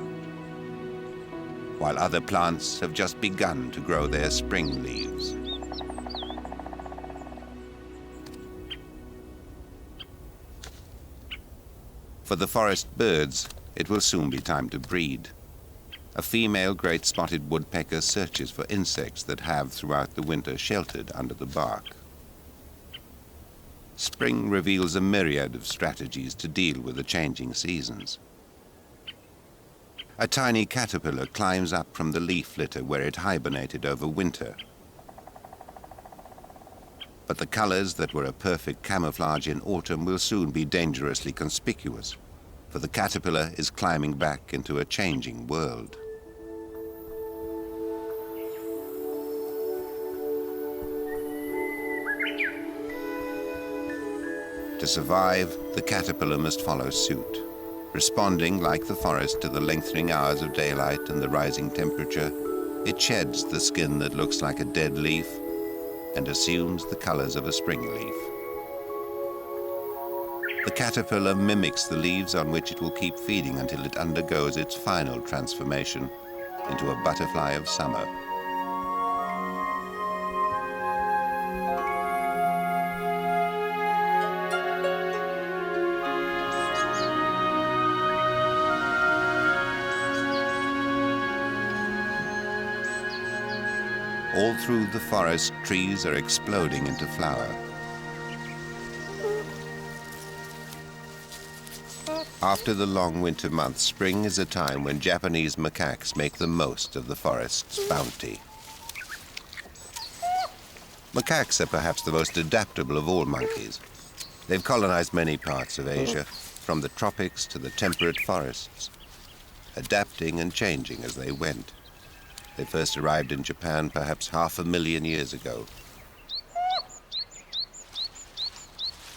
Speaker 1: while other plants have just begun to grow their spring leaves. For the forest birds, it will soon be time to breed. A female great spotted woodpecker searches for insects that have throughout the winter sheltered under the bark. Spring reveals a myriad of strategies to deal with the changing seasons. A tiny caterpillar climbs up from the leaf litter where it hibernated over winter. But the colors that were a perfect camouflage in autumn will soon be dangerously conspicuous, for the caterpillar is climbing back into a changing world. To survive, the caterpillar must follow suit. Responding, like the forest, to the lengthening hours of daylight and the rising temperature, it sheds the skin that looks like a dead leaf and assumes the colors of a spring leaf. The caterpillar mimics the leaves on which it will keep feeding until it undergoes its final transformation into a butterfly of summer. All through the forest, trees are exploding into flower. After the long winter months, spring is a time when Japanese macaques make the most of the forest's bounty. Macaques are perhaps the most adaptable of all monkeys. They've colonized many parts of Asia, from the tropics to the temperate forests, adapting and changing as they went. They first arrived in Japan perhaps 500,000 years ago.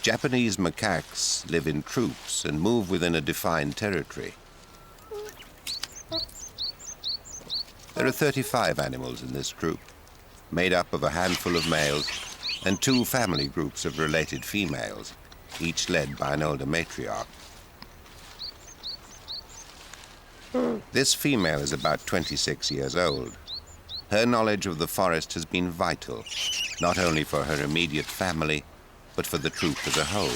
Speaker 1: Japanese macaques live in troops and move within a defined territory. There are 35 animals in this troop, made up of a handful of males and 2 family groups of related females, each led by an older matriarch. This female is about 26 years old. Her knowledge of the forest has been vital, not only for her immediate family, but for the troop as a whole.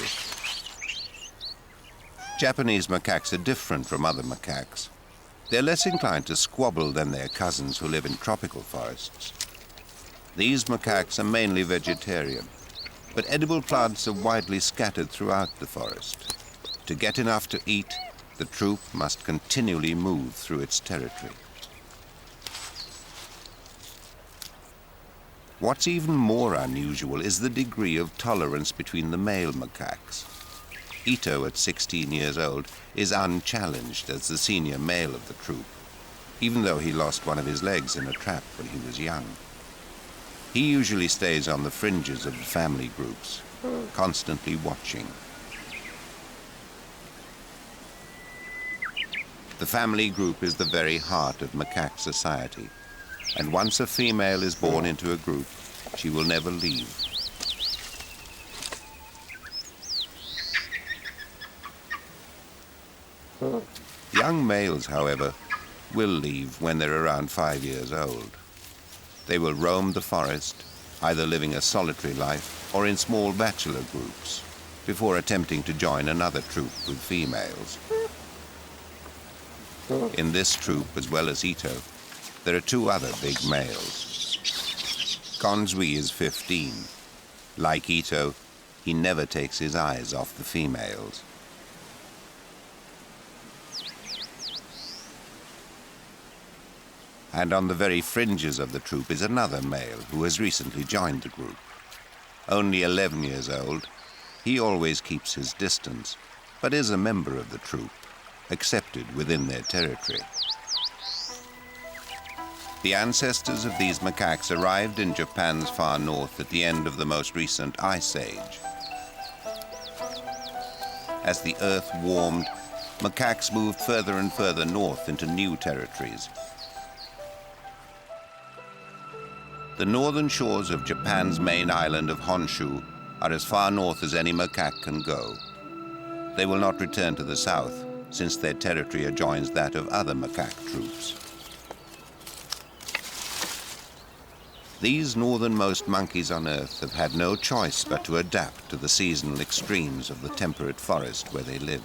Speaker 1: Japanese macaques are different from other macaques. They're less inclined to squabble than their cousins who live in tropical forests. These macaques are mainly vegetarian, but edible plants are widely scattered throughout the forest. To get enough to eat, the troop must continually move through its territory. What's even more unusual is the degree of tolerance between the male macaques. Ito, at 16 years old, is unchallenged as the senior male of the troop, even though he lost one of his legs in a trap when he was young. He usually stays on the fringes of the family groups, constantly watching. The family group is the very heart of macaque society, and once a female is born into a group, she will never leave. Young males, however, will leave when they're around 5 years old. They will roam the forest, either living a solitary life or in small bachelor groups, before attempting to join another troop with females. In this troop, as well as Ito, there are 2 other big males. Konzui is 15. Like Ito, he never takes his eyes off the females. And on the very fringes of the troop is another male who has recently joined the group. Only 11 years old, he always keeps his distance, but is a member of the troop, accepted within their territory. The ancestors of these macaques arrived in Japan's far north at the end of the most recent ice age. As the earth warmed, macaques moved further and further north into new territories. The northern shores of Japan's main island of Honshu are as far north as any macaque can go. They will not return to the south, since their territory adjoins that of other macaque troops. These northernmost monkeys on Earth have had no choice but to adapt to the seasonal extremes of the temperate forest where they live.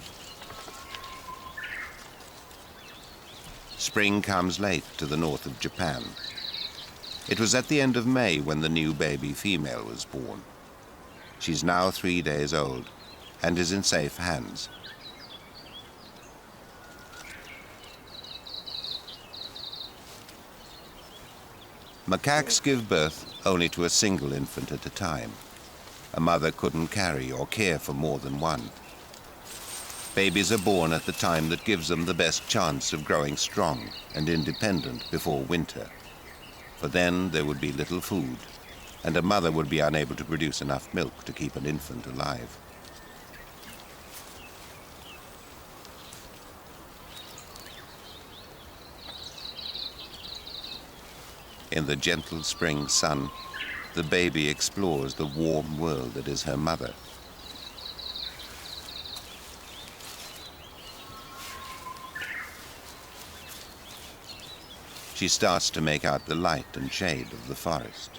Speaker 1: Spring comes late to the north of Japan. It was at the end of May when the new baby female was born. She's now 3 days old and is in safe hands. Macaques give birth only to a single infant at a time. A mother couldn't carry or care for more than one. Babies are born at the time that gives them the best chance of growing strong and independent before winter. For then there would be little food, and a mother would be unable to produce enough milk to keep an infant alive. In the gentle spring sun, the baby explores the warm world that is her mother. She starts to make out the light and shade of the forest.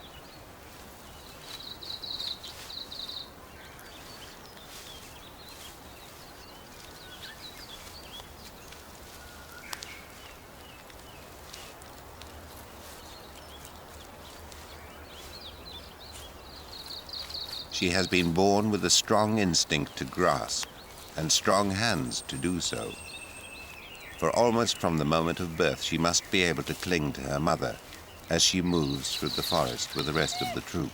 Speaker 1: She has been born with a strong instinct to grasp and strong hands to do so. For almost from the moment of birth, she must be able to cling to her mother as she moves through the forest with the rest of the troop.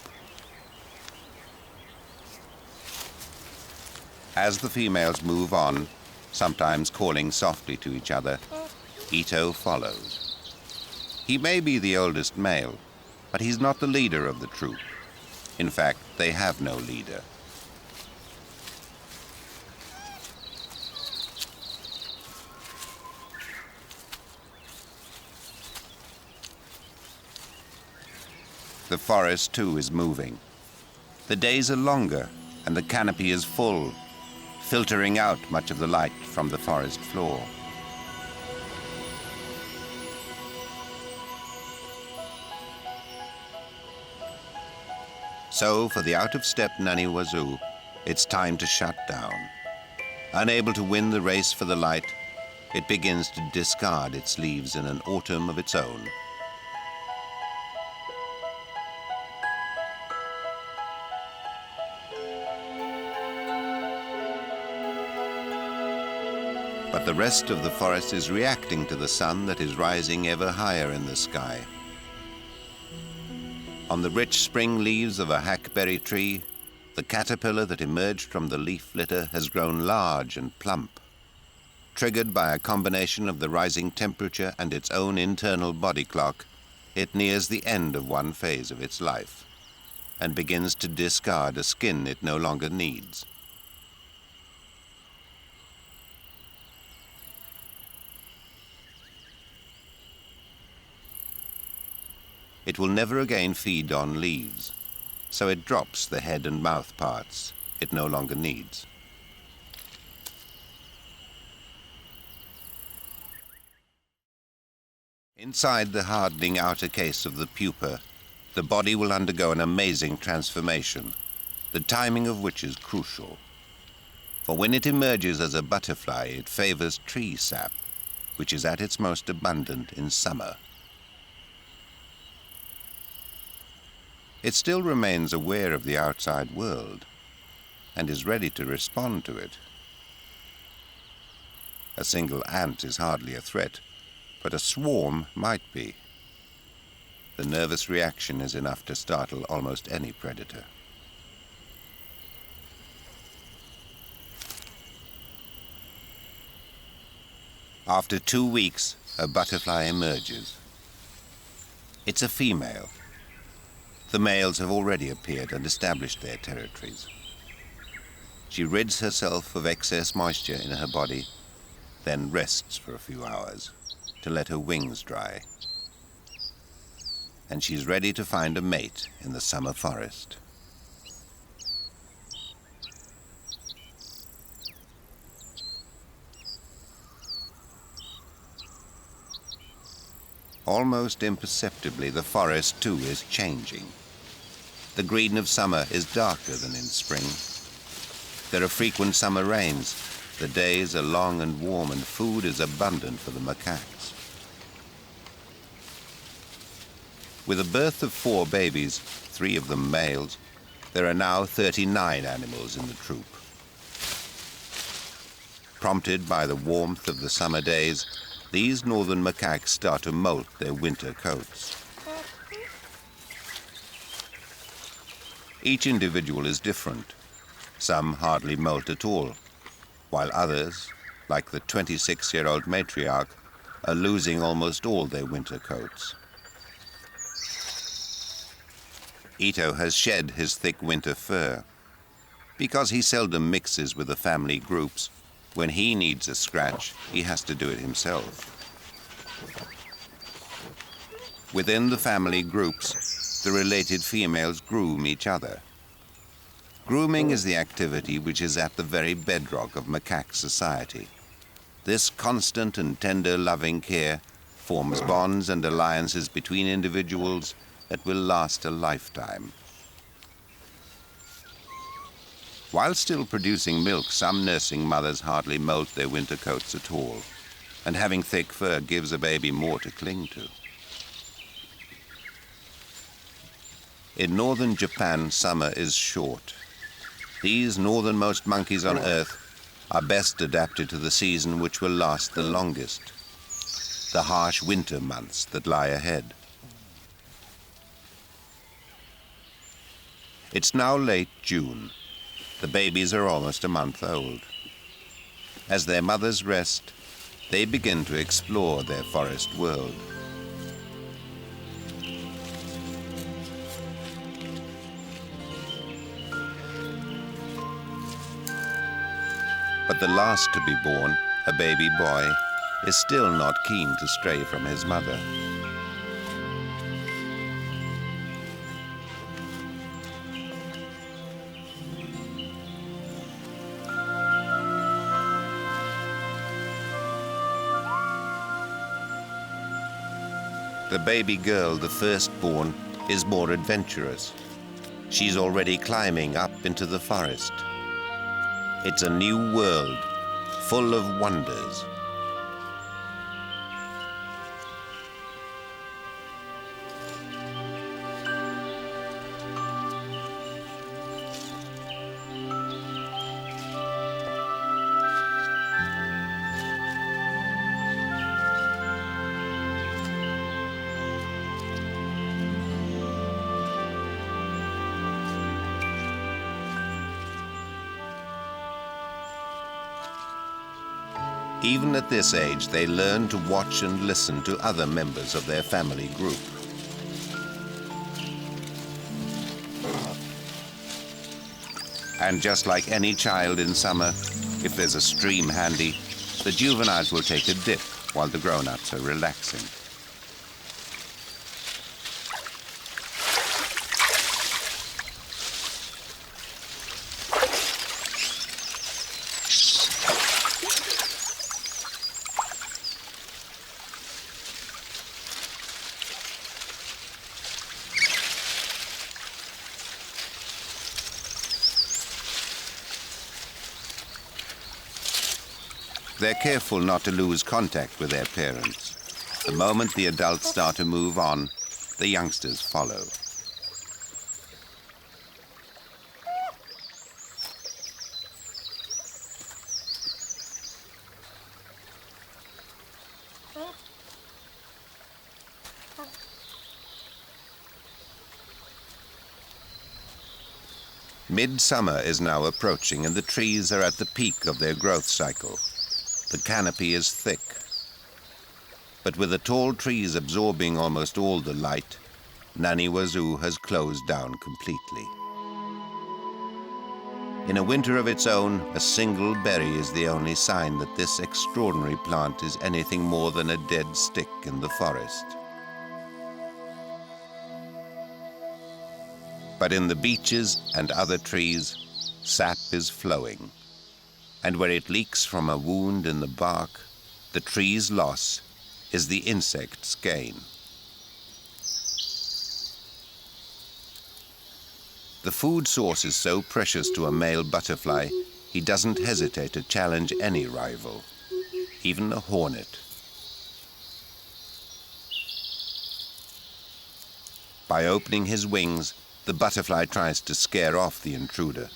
Speaker 1: As the females move on, sometimes calling softly to each other, Ito follows. He may be the oldest male, but he's not the leader of the troop. In fact, they have no leader. The forest, too, is moving. The days are longer, and the canopy is full, filtering out much of the light from the forest floor. So, for the out-of-step Nani Wazoo, it's time to shut down. Unable to win the race for the light, it begins to discard its leaves in an autumn of its own. But the rest of the forest is reacting to the sun that is rising ever higher in the sky. On the rich spring leaves of a hackberry tree, the caterpillar that emerged from the leaf litter has grown large and plump. Triggered by a combination of the rising temperature and its own internal body clock, it nears the end of one phase of its life and begins to discard a skin it no longer needs. It will never again feed on leaves, so it drops the head and mouth parts it no longer needs. Inside the hardening outer case of the pupa, the body will undergo an amazing transformation, the timing of which is crucial. For when it emerges as a butterfly, it favors tree sap, which is at its most abundant in summer. It still remains aware of the outside world and is ready to respond to it. A single ant is hardly a threat, but a swarm might be. The nervous reaction is enough to startle almost any predator. After 2 weeks, a butterfly emerges. It's a female. The males have already appeared and established their territories. She rids herself of excess moisture in her body, then rests for a few hours to let her wings dry. And she's ready to find a mate in the summer forest. Almost imperceptibly, the forest too is changing. The green of summer is darker than in spring. There are frequent summer rains. The days are long and warm, and food is abundant for the macaques. With a birth of 4 babies, 3 of them males, there are now 39 animals in the troop. Prompted by the warmth of the summer days, these northern macaques start to molt their winter coats. Each individual is different. Some hardly molt at all, while others, like the 26-year-old matriarch, are losing almost all their winter coats. Ito has shed his thick winter fur. Because he seldom mixes with the family groups, when he needs a scratch, he has to do it himself. Within the family groups, the related females groom each other. Grooming is the activity which is at the very bedrock of macaque society. This constant and tender loving care forms bonds and alliances between individuals that will last a lifetime. While still producing milk, some nursing mothers hardly molt their winter coats at all, and having thick fur gives a baby more to cling to. In northern Japan, summer is short. These northernmost monkeys on Earth are best adapted to the season which will last the longest, the harsh winter months that lie ahead. It's now late June. The babies are almost a month old. As their mothers rest, they begin to explore their forest world. But the last to be born, a baby boy, is still not keen to stray from his mother. The baby girl, the firstborn, is more adventurous. She's already climbing up into the forest. It's a new world, full of wonders. Even at this age, they learn to watch and listen to other members of their family group. And just like any child in summer, if there's a stream handy, the juveniles will take a dip while the grown-ups are relaxing. They're careful not to lose contact with their parents. The moment the adults start to move on, the youngsters follow. Midsummer is now approaching, and the trees are at the peak of their growth cycle. The canopy is thick. But with the tall trees absorbing almost all the light, Nani Wazoo has closed down completely. In a winter of its own, a single berry is the only sign that this extraordinary plant is anything more than a dead stick in the forest. But in the beeches and other trees, sap is flowing. And where it leaks from a wound in the bark, the tree's loss is the insect's gain. The food source is so precious to a male butterfly, he doesn't hesitate to challenge any rival, even a hornet. By opening his wings, the butterfly tries to scare off the intruder.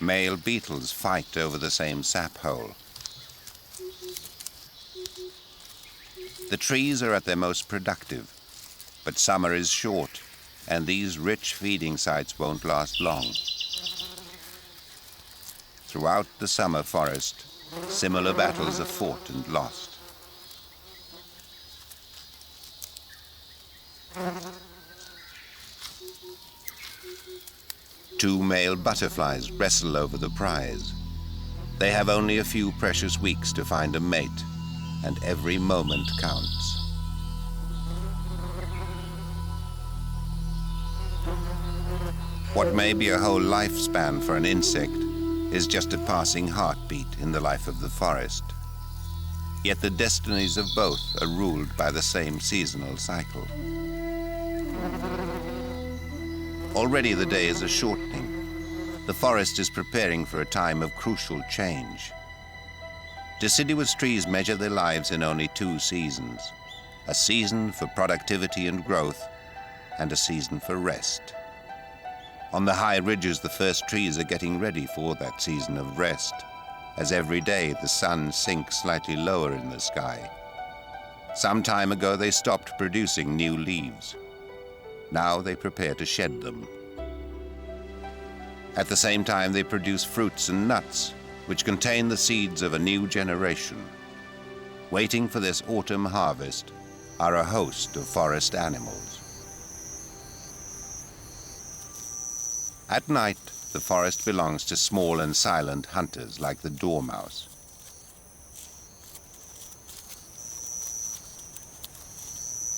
Speaker 1: Male beetles fight over the same sap hole. The trees are at their most productive, but summer is short, and these rich feeding sites won't last long. Throughout the summer forest, similar battles are fought and lost. Two male butterflies wrestle over the prize. They have only a few precious weeks to find a mate, and every moment counts. What may be a whole lifespan for an insect is just a passing heartbeat in the life of the forest. Yet the destinies of both are ruled by the same seasonal cycle. Already the days are shortening. The forest is preparing for a time of crucial change. Deciduous trees measure their lives in only 2 seasons, a season for productivity and growth, and a season for rest. On the high ridges, the first trees are getting ready for that season of rest, as every day the sun sinks slightly lower in the sky. Some time ago they stopped producing new leaves. Now they prepare to shed them. At the same time they produce fruits and nuts, which contain the seeds of a new generation. Waiting for this autumn harvest are a host of forest animals. At night, the forest belongs to small and silent hunters like the dormouse.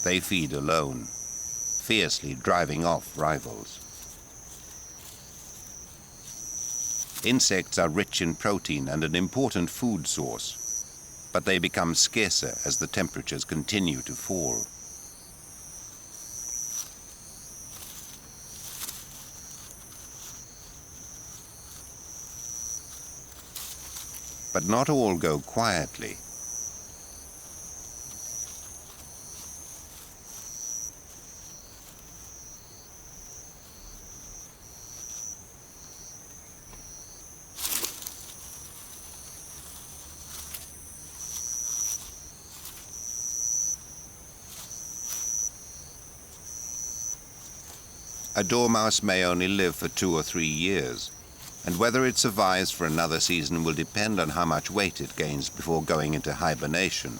Speaker 1: They feed alone, fiercely driving off rivals. Insects are rich in protein and an important food source, but they become scarcer as the temperatures continue to fall. But not all go quietly. A dormouse may only live for 2 or 3 years, and whether it survives for another season will depend on how much weight it gains before going into hibernation,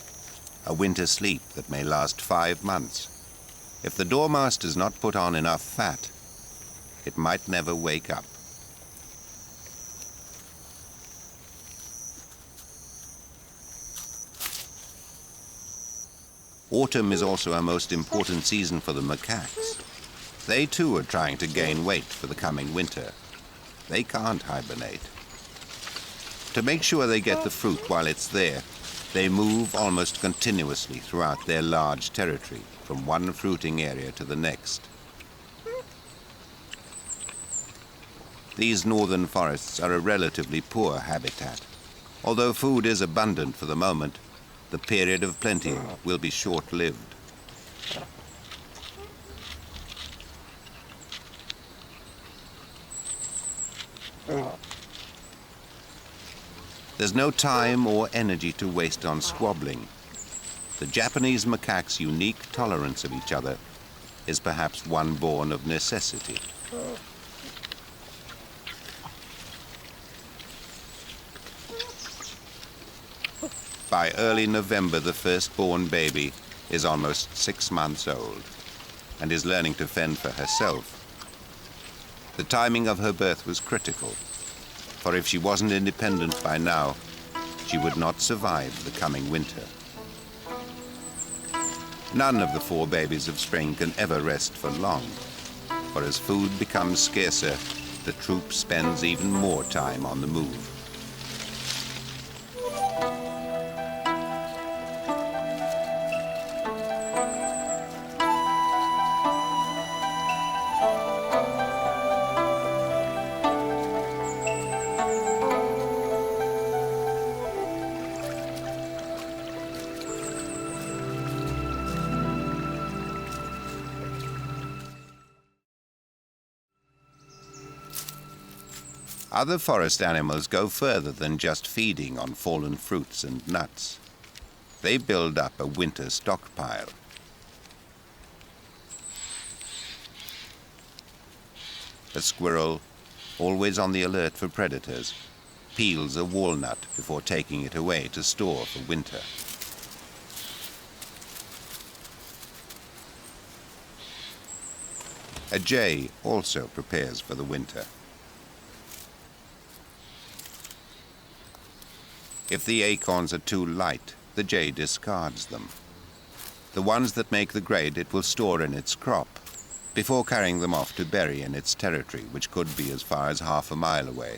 Speaker 1: a winter sleep that may last 5 months. If the dormouse does not put on enough fat, it might never wake up. Autumn is also a most important season for the macaques. They too are trying to gain weight for the coming winter. They can't hibernate. To make sure they get the fruit while it's there, they move almost continuously throughout their large territory, from one fruiting area to the next. These northern forests are a relatively poor habitat. Although food is abundant for the moment, the period of plenty will be short-lived. There's no time or energy to waste on squabbling. The Japanese macaques' unique tolerance of each other is perhaps one born of necessity. By early November, the firstborn baby is almost 6 months old and is learning to fend for herself. The timing of her birth was critical, for if she wasn't independent by now, she would not survive the coming winter. None of the 4 babies of spring can ever rest for long, for as food becomes scarcer, the troop spends even more time on the move. Other forest animals go further than just feeding on fallen fruits and nuts. They build up a winter stockpile. A squirrel, always on the alert for predators, peels a walnut before taking it away to store for winter. A jay also prepares for the winter. If the acorns are too light, the jay discards them. The ones that make the grade it will store in its crop, before carrying them off to bury in its territory, which could be as far as half a mile away.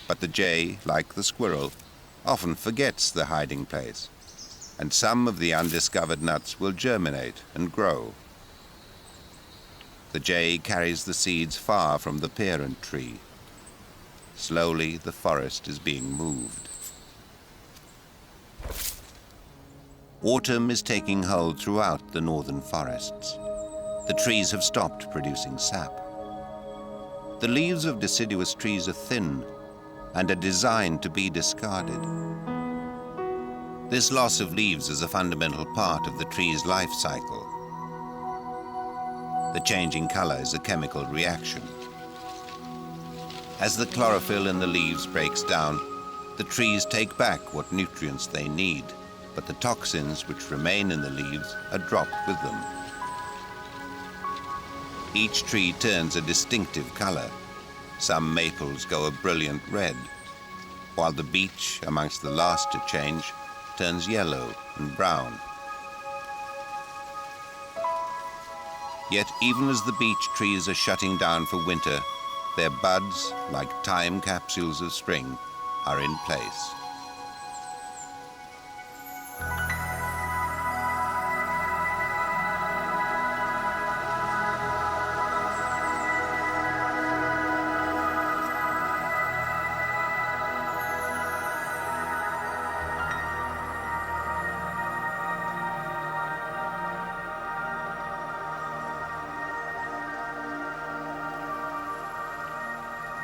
Speaker 1: But the jay, like the squirrel, often forgets the hiding place, and some of the undiscovered nuts will germinate and grow. The jay carries the seeds far from the parent tree. Slowly, the forest is being moved. Autumn is taking hold throughout the northern forests. The trees have stopped producing sap. The leaves of deciduous trees are thin and are designed to be discarded. This loss of leaves is a fundamental part of the tree's life cycle. The changing color is a chemical reaction. As the chlorophyll in the leaves breaks down, the trees take back what nutrients they need, but the toxins which remain in the leaves are dropped with them. Each tree turns a distinctive color. Some maples go a brilliant red, while the beech, amongst the last to change, turns yellow and brown. Yet even as the beech trees are shutting down for winter, their buds, like time capsules of spring, are in place.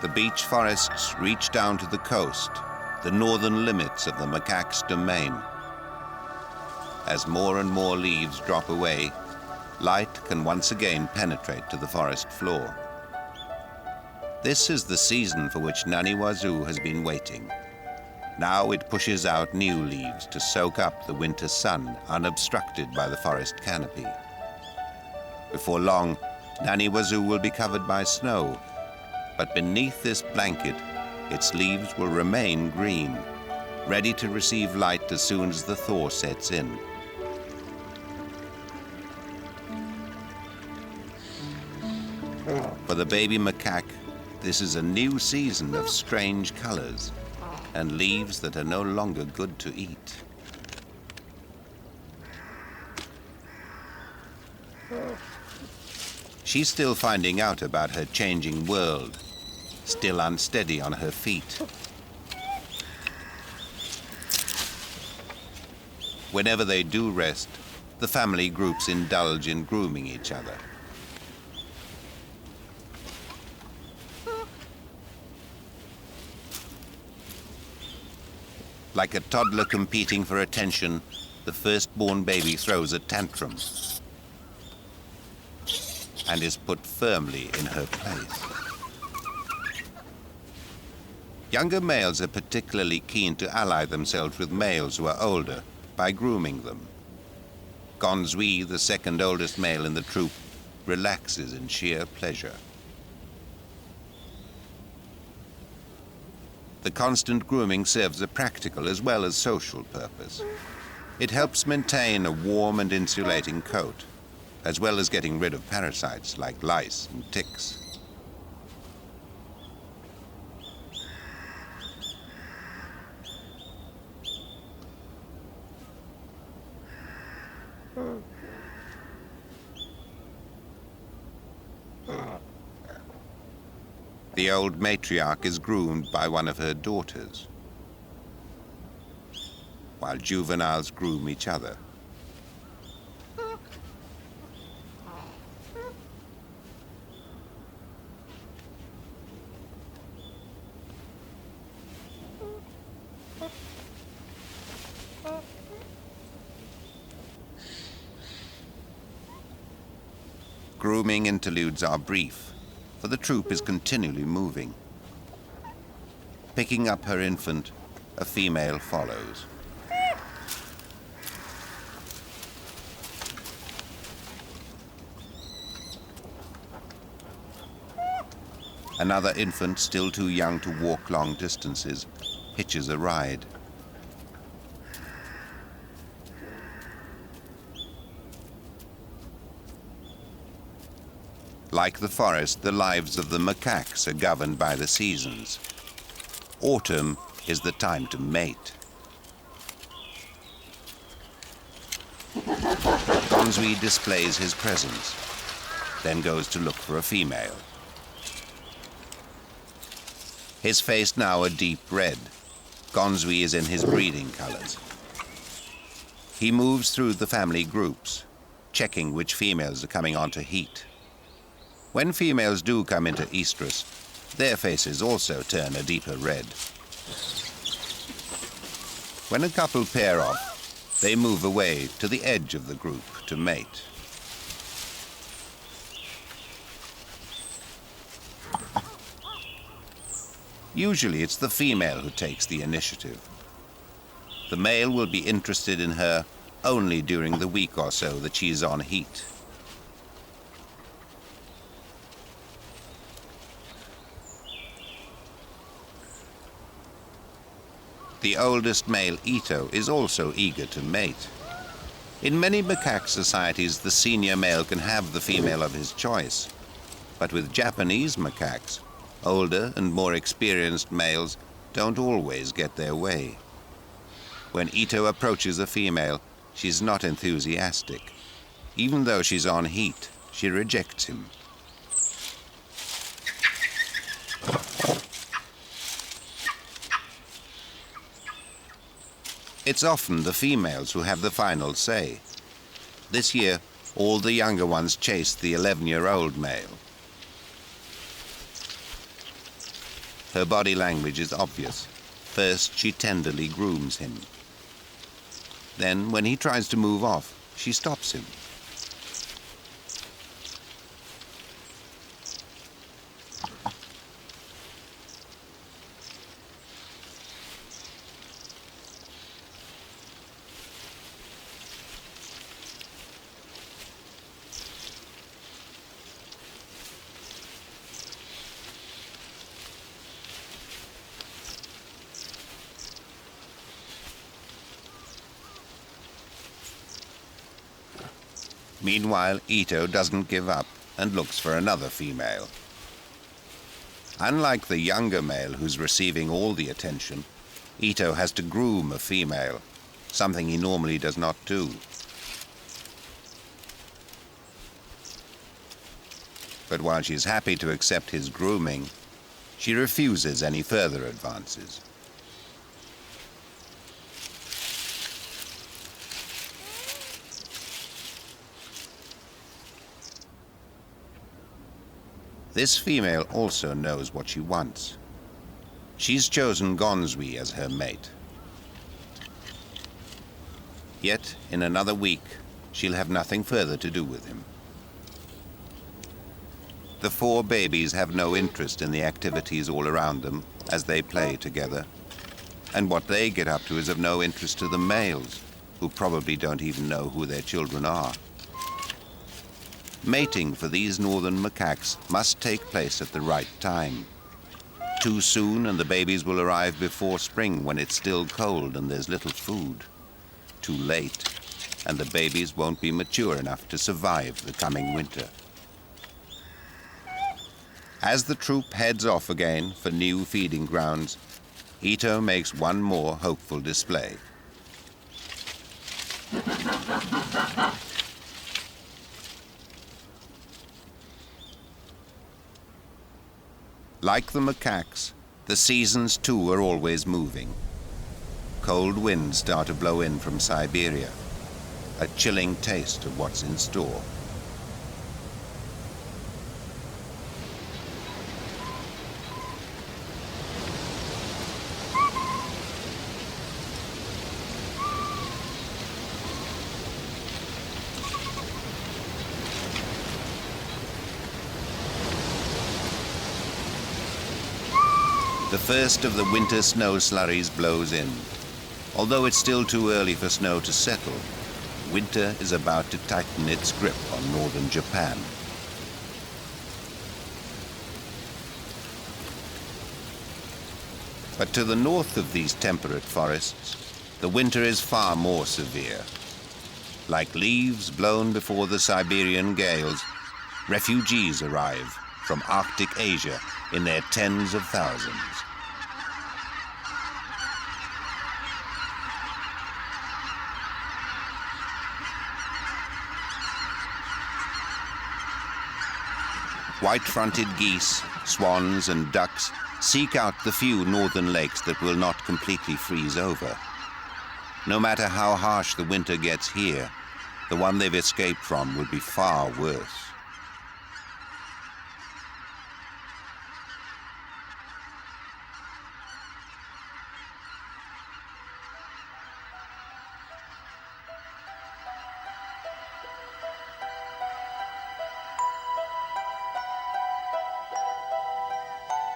Speaker 1: The beech forests reach down to the coast, the northern limits of the Macaques' domain. As more and more leaves drop away, light can once again penetrate to the forest floor. This is the season for which Nani Wazoo has been waiting. Now it pushes out new leaves to soak up the winter sun, unobstructed by the forest canopy. Before long, Nani Wazoo will be covered by snow, but beneath this blanket, its leaves will remain green, ready to receive light as soon as the thaw sets in. For the baby macaque, this is a new season of strange colors and leaves that are no longer good to eat. She's still finding out about her changing world, still unsteady on her feet. Whenever they do rest, the family groups indulge in grooming each other. Like a toddler competing for attention, the firstborn baby throws a tantrum and is put firmly in her place. Younger males are particularly keen to ally themselves with males who are older by grooming them. Gonzui, the second oldest male in the troop, relaxes in sheer pleasure. The constant grooming serves a practical as well as social purpose. It helps maintain a warm and insulating coat, as well as getting rid of parasites like lice and ticks. The old matriarch is groomed by one of her daughters, while juveniles groom each other. Grooming interludes are brief, for the troop is continually moving. Picking up her infant, a female follows. Another infant, still too young to walk long distances, hitches a ride. Like the forest, the lives of the macaques are governed by the seasons. Autumn is the time to mate. Gonzui displays his presence, then goes to look for a female. His face now a deep red. Gonzui is in his breeding colors. He moves through the family groups, checking which females are coming onto heat. When females do come into estrus, their faces also turn a deeper red. When a couple pair off, they move away to the edge of the group to mate. Usually it's the female who takes the initiative. The male will be interested in her only during the week or so that she's on heat. The oldest male, Ito, is also eager to mate. In many macaque societies, the senior male can have the female of his choice. But with Japanese macaques, older and more experienced males don't always get their way. When Ito approaches a female, she's not enthusiastic. Even though she's on heat, she rejects him. It's often the females who have the final say. This year, all the younger ones chased the 11-year-old male. Her body language is obvious. First, she tenderly grooms him. Then, when he tries to move off, she stops him. Meanwhile, Ito doesn't give up and looks for another female. Unlike the younger male who's receiving all the attention, Ito has to groom a female, something he normally does not do. But while she's happy to accept his grooming, she refuses any further advances. This female also knows what she wants. She's chosen Gonzui as her mate. Yet, in another week, she'll have nothing further to do with him. The 4 babies have no interest in the activities all around them as they play together. And what they get up to is of no interest to the males, who probably don't even know who their children are. Mating for these northern macaques must take place at the right time. Too soon and the babies will arrive before spring when it's still cold and there's little food. Too late, and the babies won't be mature enough to survive the coming winter. As the troop heads off again for new feeding grounds, Ito makes one more hopeful display. Like the macaques, the seasons too are always moving. Cold winds start to blow in from Siberia, a chilling taste of what's in store. The first of the winter snow slurries blows in. Although it's still too early for snow to settle, winter is about to tighten its grip on northern Japan. But to the north of these temperate forests, the winter is far more severe. Like leaves blown before the Siberian gales, refugees arrive from Arctic Asia in their tens of thousands. White-fronted geese, swans and ducks seek out the few northern lakes that will not completely freeze over. No matter how harsh the winter gets here, the one they've escaped from will be far worse.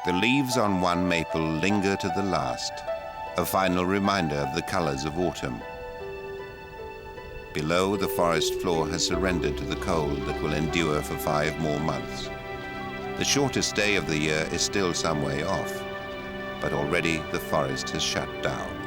Speaker 1: The leaves on one maple linger to the last, a final reminder of the colors of autumn. Below, the forest floor has surrendered to the cold that will endure for 5 more months. The shortest day of the year is still some way off, but already the forest has shut down.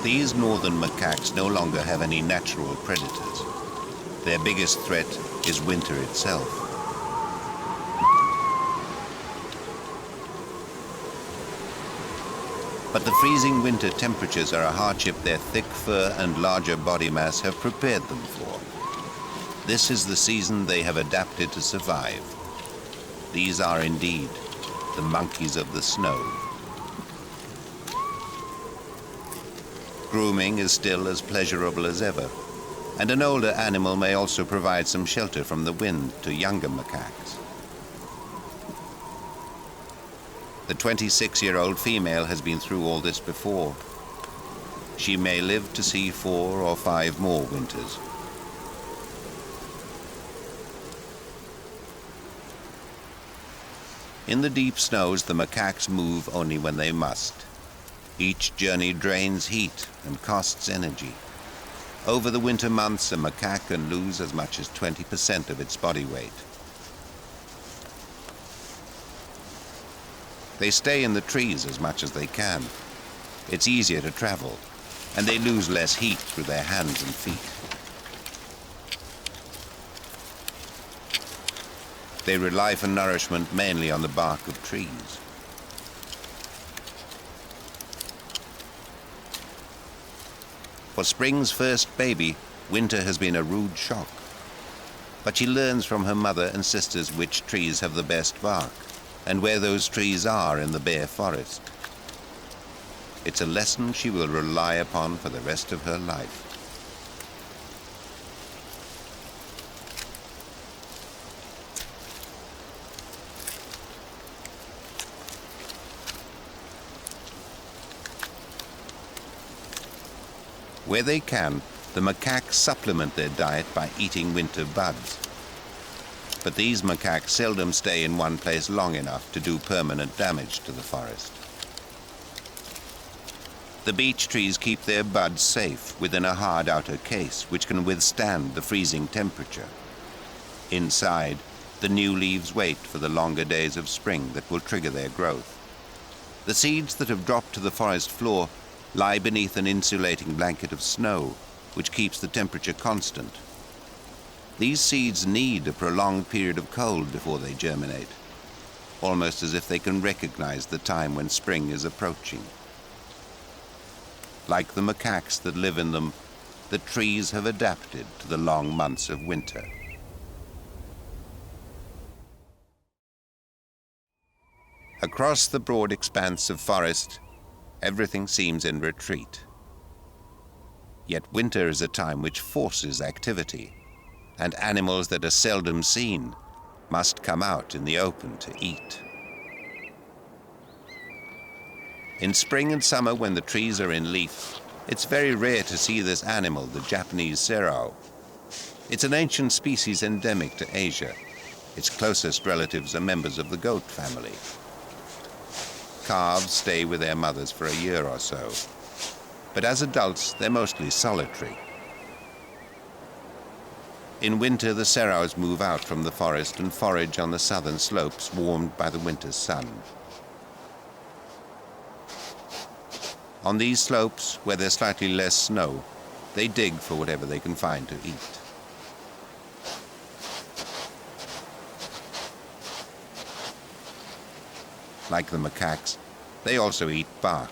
Speaker 1: These northern macaques no longer have any natural predators. Their biggest threat is winter itself. But the freezing winter temperatures are a hardship their thick fur and larger body mass have prepared them for. This is the season they have adapted to survive. These are indeed the monkeys of the snow. Grooming is still as pleasurable as ever, and an older animal may also provide some shelter from the wind to younger macaques. The 26-year-old female has been through all this before. She may live to see 4 or 5 more winters. In the deep snows, the macaques move only when they must. Each journey drains heat and costs energy. Over the winter months, a macaque can lose as much as 20% of its body weight. They stay in the trees as much as they can. It's easier to travel, and they lose less heat through their hands and feet. They rely for nourishment mainly on the bark of trees. For spring's first baby, winter has been a rude shock. But she learns from her mother and sisters which trees have the best bark, and where those trees are in the bare forest. It's a lesson she will rely upon for the rest of her life. Where they can, the macaques supplement their diet by eating winter buds. But these macaques seldom stay in one place long enough to do permanent damage to the forest. The beech trees keep their buds safe within a hard outer case which can withstand the freezing temperature. Inside, the new leaves wait for the longer days of spring that will trigger their growth. The seeds that have dropped to the forest floor lie beneath an insulating blanket of snow, which keeps the temperature constant. These seeds need a prolonged period of cold before they germinate, almost as if they can recognize the time when spring is approaching. Like the macaques that live in them, the trees have adapted to the long months of winter. Across the broad expanse of forest, everything seems in retreat. Yet winter is a time which forces activity, and animals that are seldom seen must come out in the open to eat. In spring and summer, when the trees are in leaf, it's very rare to see this animal, the Japanese serau. It's an ancient species endemic to Asia. Its closest relatives are members of the goat family. Calves stay with their mothers for a year or so, but as adults, they're mostly solitary. In winter, the seraus move out from the forest and forage on the southern slopes warmed by the winter sun. On these slopes, where there's slightly less snow, they dig for whatever they can find to eat. Like the macaques, they also eat bark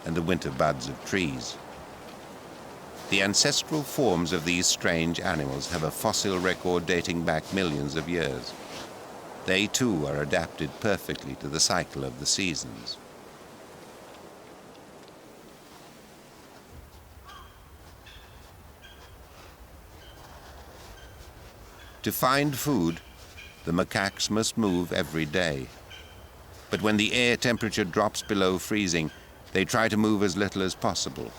Speaker 1: and the winter buds of trees. The ancestral forms of these strange animals have a fossil record dating back millions of years. They too are adapted perfectly to the cycle of the seasons. To find food, the macaques must move every day. But when the air temperature drops below freezing, they try to move as little as possible.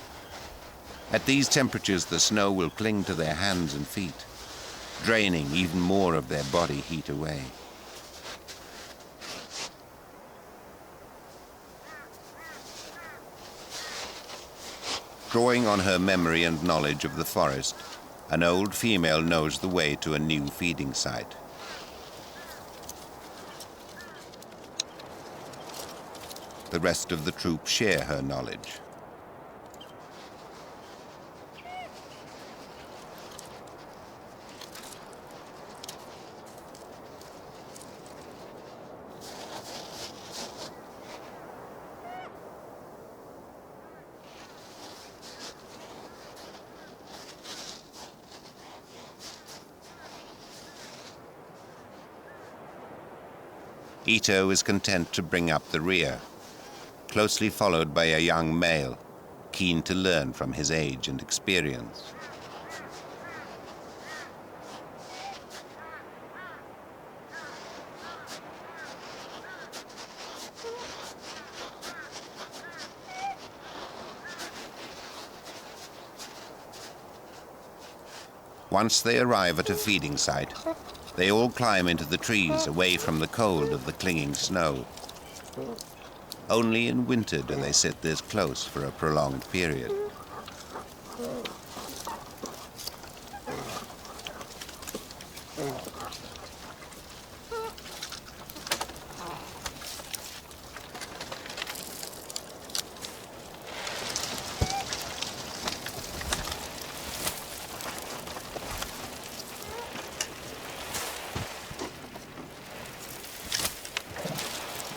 Speaker 1: At these temperatures, the snow will cling to their hands and feet, draining even more of their body heat away. Drawing on her memory and knowledge of the forest, an old female knows the way to a new feeding site. The rest of the troop share her knowledge. Ito is content to bring up the rear, closely followed by a young male, keen to learn from his age and experience. Once they arrive at a feeding site, they all climb into the trees away from the cold of the clinging snow. Only in winter do they sit this close for a prolonged period.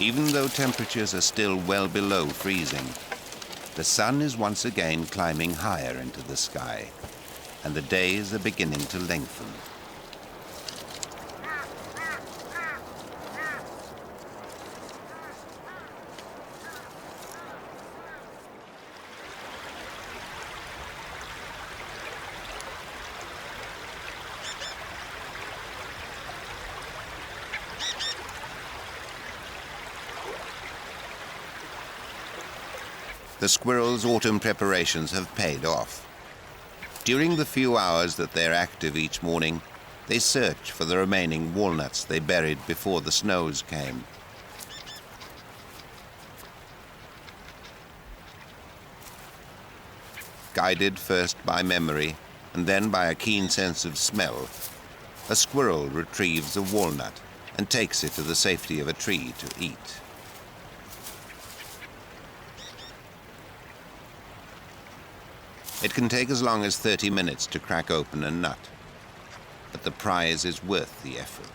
Speaker 1: Even though temperatures are still well below freezing, the sun is once again climbing higher into the sky, and the days are beginning to lengthen. The squirrels' autumn preparations have paid off. During the few hours that they're active each morning, they search for the remaining walnuts they buried before the snows came. Guided first by memory and then by a keen sense of smell, a squirrel retrieves a walnut and takes it to the safety of a tree to eat. It can take as long as 30 minutes to crack open a nut, but the prize is worth the effort.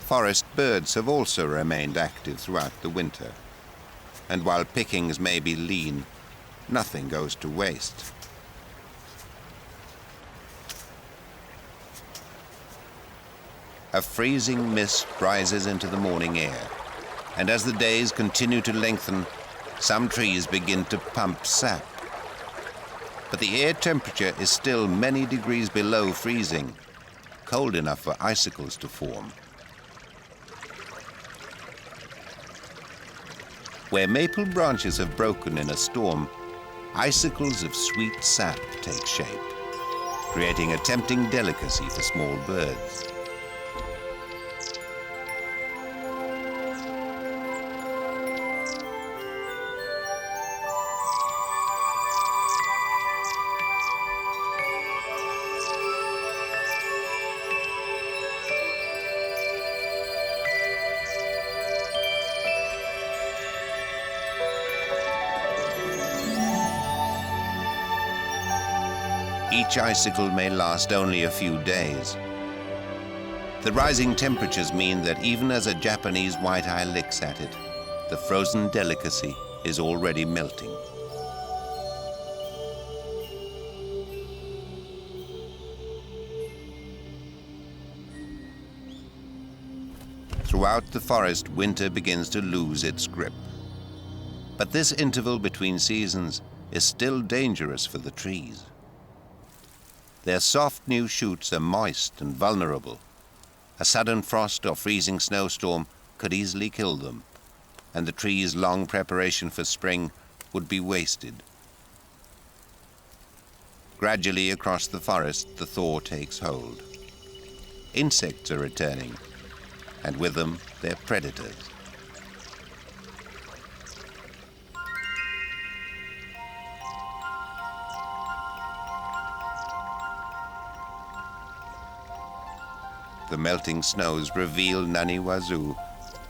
Speaker 1: Forest birds have also remained active throughout the winter, and while pickings may be lean, nothing goes to waste. A freezing mist rises into the morning air, and as the days continue to lengthen, some trees begin to pump sap. But the air temperature is still many degrees below freezing, cold enough for icicles to form. Where maple branches have broken in a storm, icicles of sweet sap take shape, creating a tempting delicacy for small birds. Each icicle may last only a few days. The rising temperatures mean that even as a Japanese white-eye licks at it, the frozen delicacy is already melting. Throughout the forest, winter begins to lose its grip. But this interval between seasons is still dangerous for the trees. Their soft new shoots are moist and vulnerable. A sudden frost or freezing snowstorm could easily kill them, and the tree's long preparation for spring would be wasted. Gradually across the forest, the thaw takes hold. Insects are returning, and with them, their predators. The melting snows reveal Naniwazu,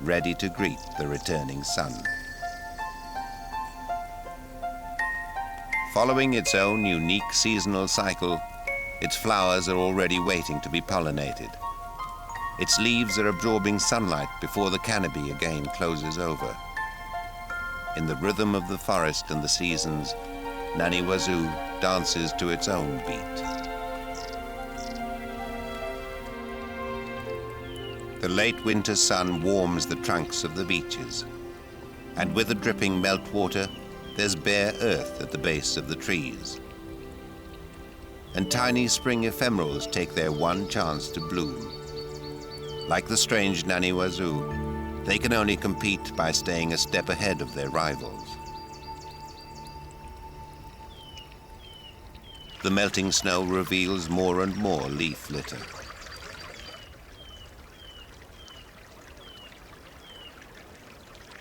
Speaker 1: ready to greet the returning sun. Following its own unique seasonal cycle, its flowers are already waiting to be pollinated. Its leaves are absorbing sunlight before the canopy again closes over. In the rhythm of the forest and the seasons, Naniwazu dances to its own beat. The late winter sun warms the trunks of the beeches, and with the dripping meltwater, there's bare earth at the base of the trees. And tiny spring ephemerals take their one chance to bloom. Like the strange Naniwazu, they can only compete by staying a step ahead of their rivals. The melting snow reveals more and more leaf litter.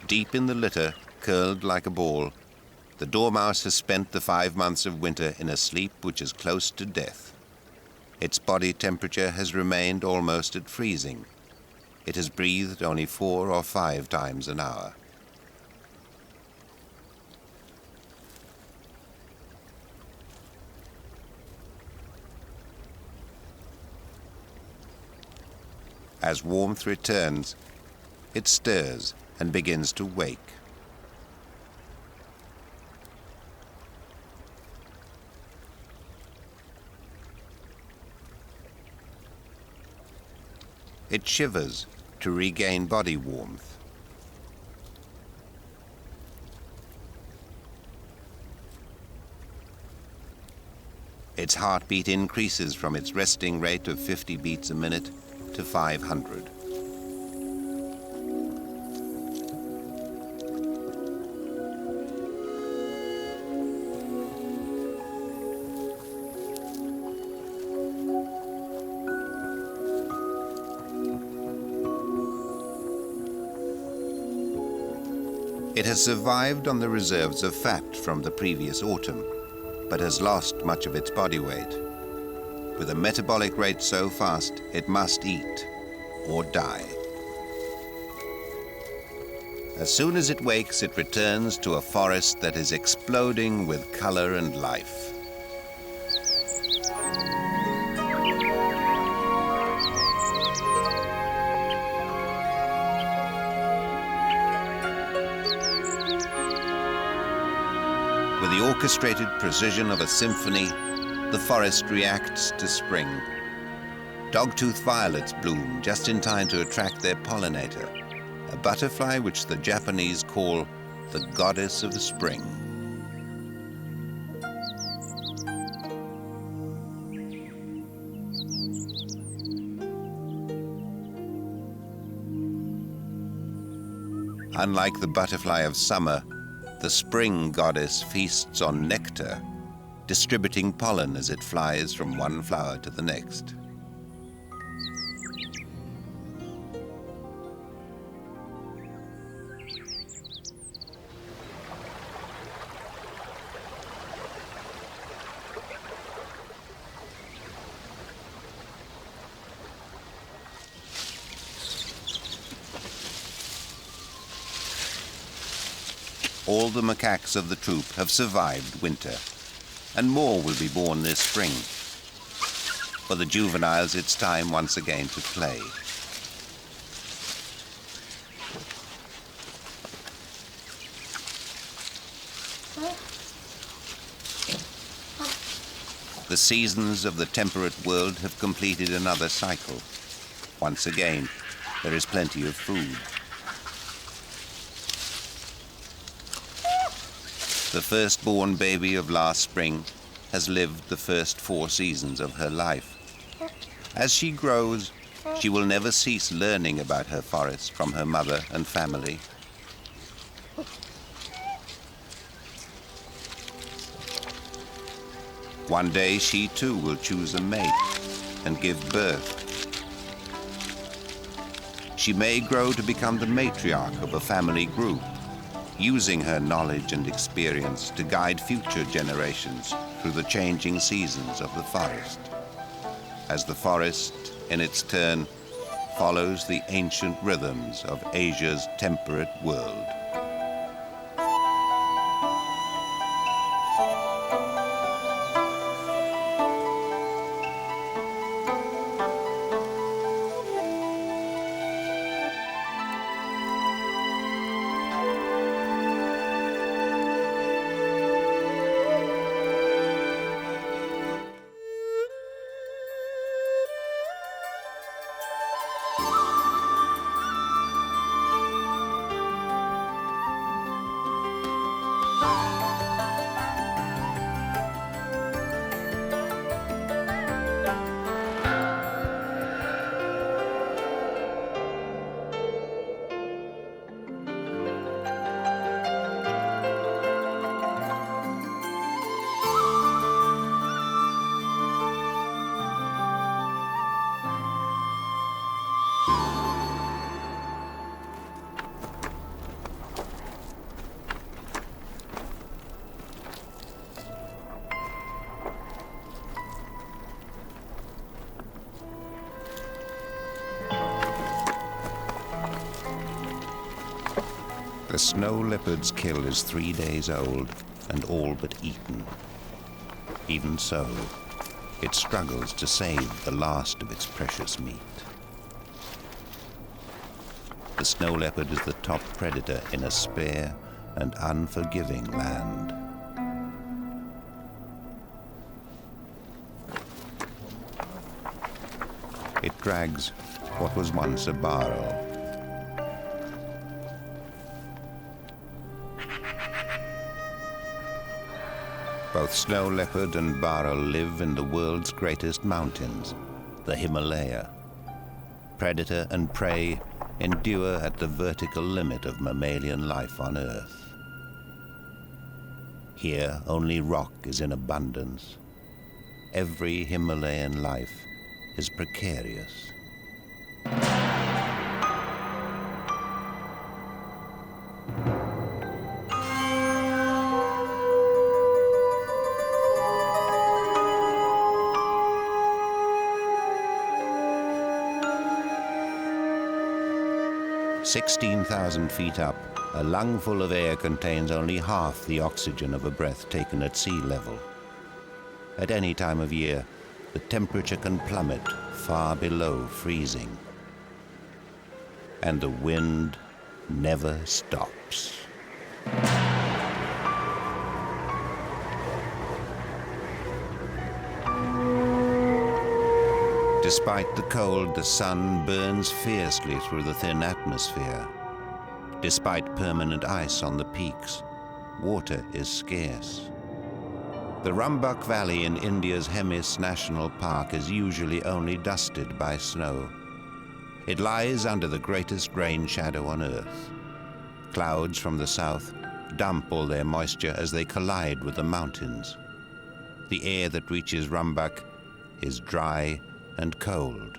Speaker 1: Deep in the litter, curled like a ball, the dormouse has spent the 5 months of winter in a sleep which is close to death. Its body temperature has remained almost at freezing. It has breathed only 4 or 5 times an hour. As warmth returns, it stirs and begins to wake. It shivers to regain body warmth. Its heartbeat increases from its resting rate of 50 beats a minute to 500. It has survived on the reserves of fat from the previous autumn, but has lost much of its body weight. With a metabolic rate so fast, it must eat or die. As soon as it wakes, it returns to a forest that is exploding with color and life. With the orchestrated precision of a symphony, the forest reacts to spring. Dogtooth violets bloom just in time to attract their pollinator, a butterfly which the Japanese call the goddess of spring. Unlike the butterfly of summer, the spring goddess feasts on nectar, distributing pollen as it flies from one flower to the next. All the macaques of the troop have survived winter, and more will be born this spring. For the juveniles, it's time once again to play. The seasons of the temperate world have completed another cycle. Once again, there is plenty of food. The firstborn baby of last spring has lived the first 4 seasons of her life. As she grows, she will never cease learning about her forest from her mother and family. One day she too will choose a mate and give birth. She may grow to become the matriarch of a family group, using her knowledge and experience to guide future generations through the changing seasons of the forest. As the forest, in its turn, follows the ancient rhythms of Asia's temperate world. The snow leopard's kill is 3 days old and all but eaten. Even so, it struggles to save the last of its precious meat. the snow leopard is the top predator in a spare and unforgiving land. It drags what was once a barrel. Both snow leopard and barrel live in the world's greatest mountains, the Himalaya. Predator and prey endure at the vertical limit of mammalian life on Earth. Here, only rock is in abundance. Every Himalayan life is precarious. 16,000 feet up, a lungful of air contains only half the oxygen of a breath taken at sea level. At any time of year, the temperature can plummet far below freezing. And the wind never stops. Despite the cold, the sun burns fiercely through the thin atmosphere. Despite permanent ice on the peaks, water is scarce. The Rumbak Valley in India's Hemis National Park is usually only dusted by snow. It lies under the greatest rain shadow on Earth. Clouds from the south dump all their moisture as they collide with the mountains. The air that reaches Rumbak is dry and cold.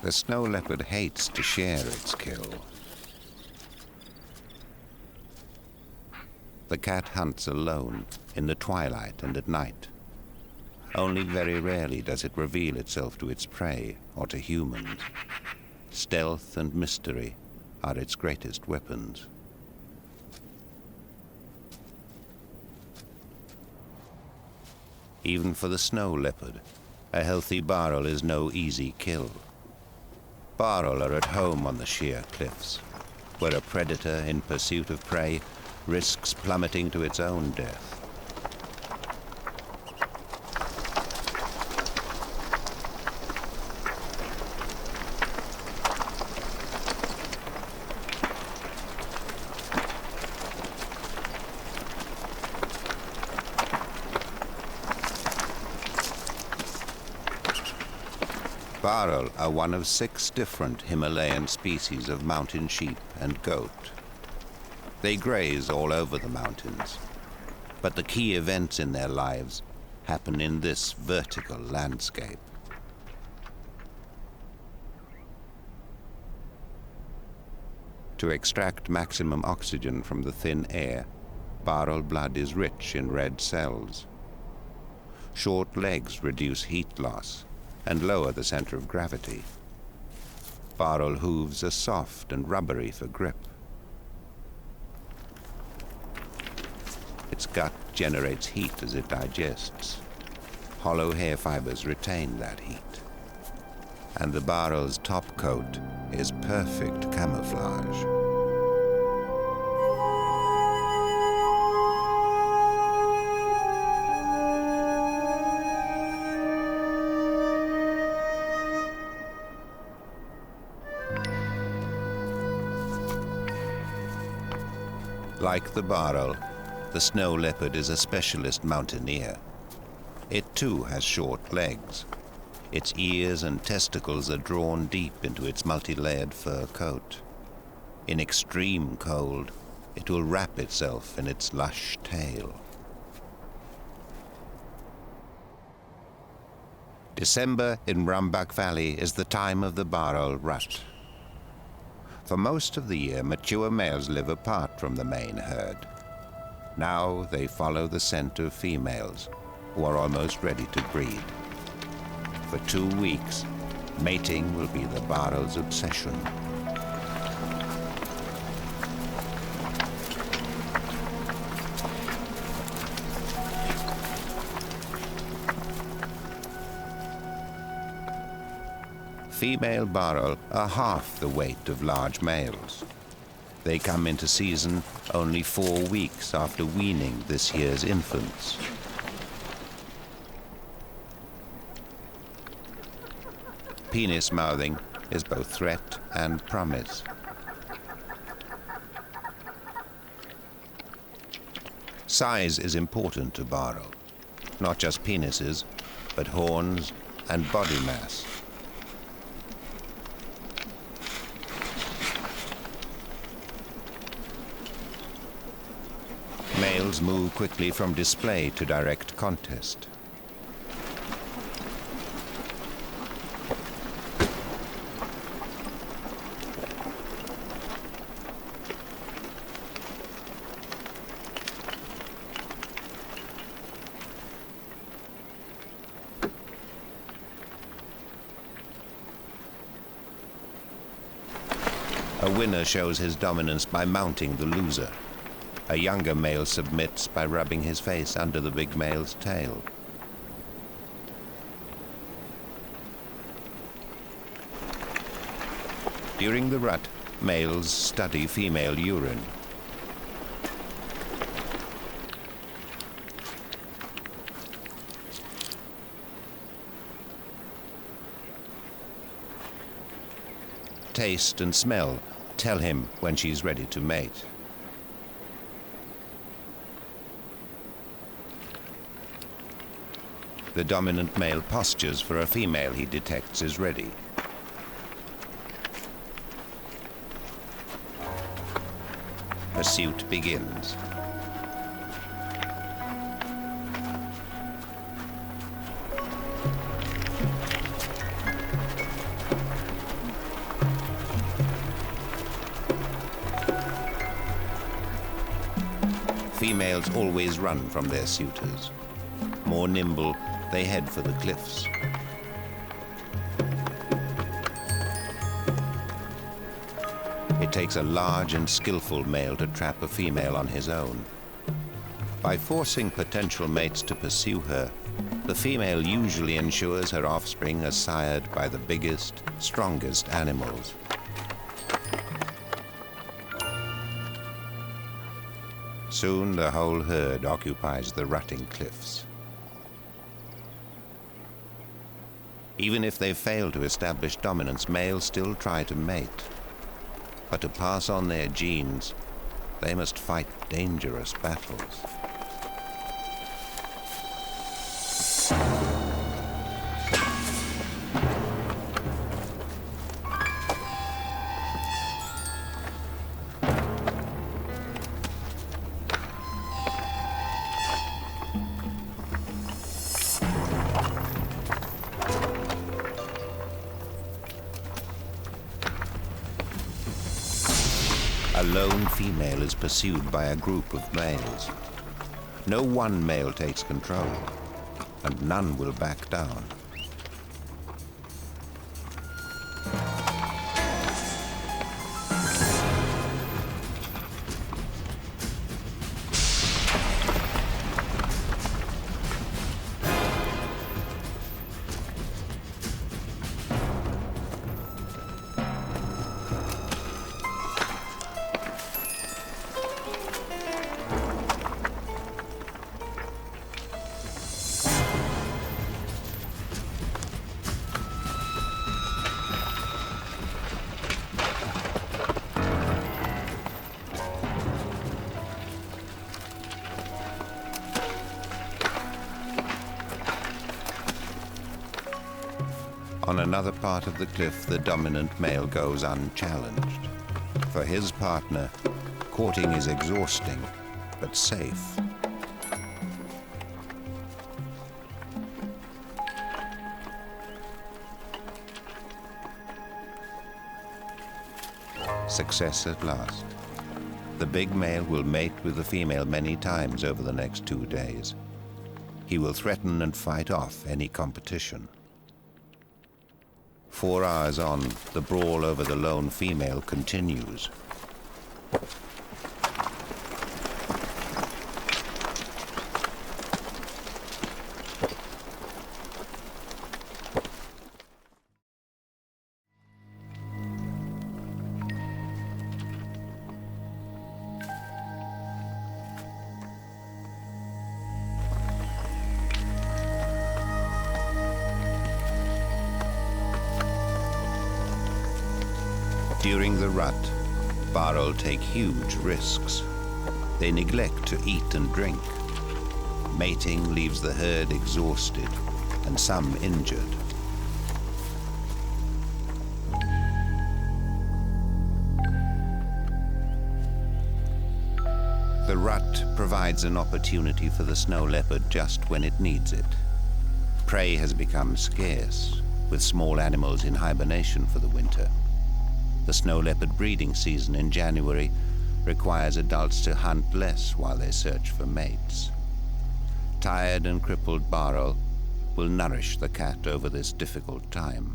Speaker 1: The snow leopard hates to share its kill. The cat hunts alone, in the twilight and at night. Only very rarely does it reveal itself to its prey or to humans. Stealth and mystery are its greatest weapons. Even for the snow leopard, a healthy barrel is no easy kill. Barrel are at home on the sheer cliffs, where a predator in pursuit of prey risks plummeting to its own death. Barrel are one of 6 different Himalayan species of mountain sheep and goat. They graze all over the mountains, but the key events in their lives happen in this vertical landscape. To extract maximum oxygen from the thin air, barrel blood is rich in red cells. Short legs reduce heat loss and lower the center of gravity. Barrel hooves are soft and rubbery for grip. Its gut generates heat as it digests. Hollow hair fibers retain that heat. And the barrel's top coat is perfect camouflage. Like the barrel, the snow leopard is a specialist mountaineer. It too has short legs. Its ears and testicles are drawn deep into its multi-layered fur coat. In extreme cold, it will wrap itself in its lush tail. December in Rumbak Valley is the time of the barrel rut. For most of the year, mature males live apart from the main herd. Now they follow the scent of females, who are almost ready to breed. For 2 weeks, mating will be the barrel's obsession. Female barrel are half the weight of large males. They come into season only 4 weeks after weaning this year's infants. Penis mouthing is both threat and promise. Size is important to barrel, not just penises, but horns and body mass. Males move quickly from display to direct contest. A winner shows his dominance by mounting the loser. A younger male submits by rubbing his face under the big male's tail. During the rut, males study female urine. Taste and smell tell him when she's ready to mate. The dominant male postures for a female he detects is ready. Pursuit begins. Females always run from their suitors. More nimble, they head for the cliffs. It takes a large and skillful male to trap a female on his own. By forcing potential mates to pursue her, the female usually ensures her offspring are sired by the biggest, strongest animals. Soon the whole herd occupies the rutting cliffs. Even if they fail to establish dominance, males still try to mate. But to pass on their genes, they must fight dangerous battles. A lone female is pursued by a group of males. No one male takes control, and none will back down. On another part of the cliff, the dominant male goes unchallenged. For his partner, courting is exhausting, but safe. Success at last. The big male will mate with the female many times over the next 2 days. He will threaten and fight off any competition. 4 hours on, the brawl over the lone female continues. During the rut, Barrel take huge risks. They neglect to eat and drink. Mating leaves the herd exhausted and some injured. The rut provides an opportunity for the snow leopard just when it needs it. Prey has become scarce, with small animals in hibernation for the winter. The snow leopard breeding season in January requires adults to hunt less while they search for mates. Tired and crippled Barrel will nourish the cat over this difficult time.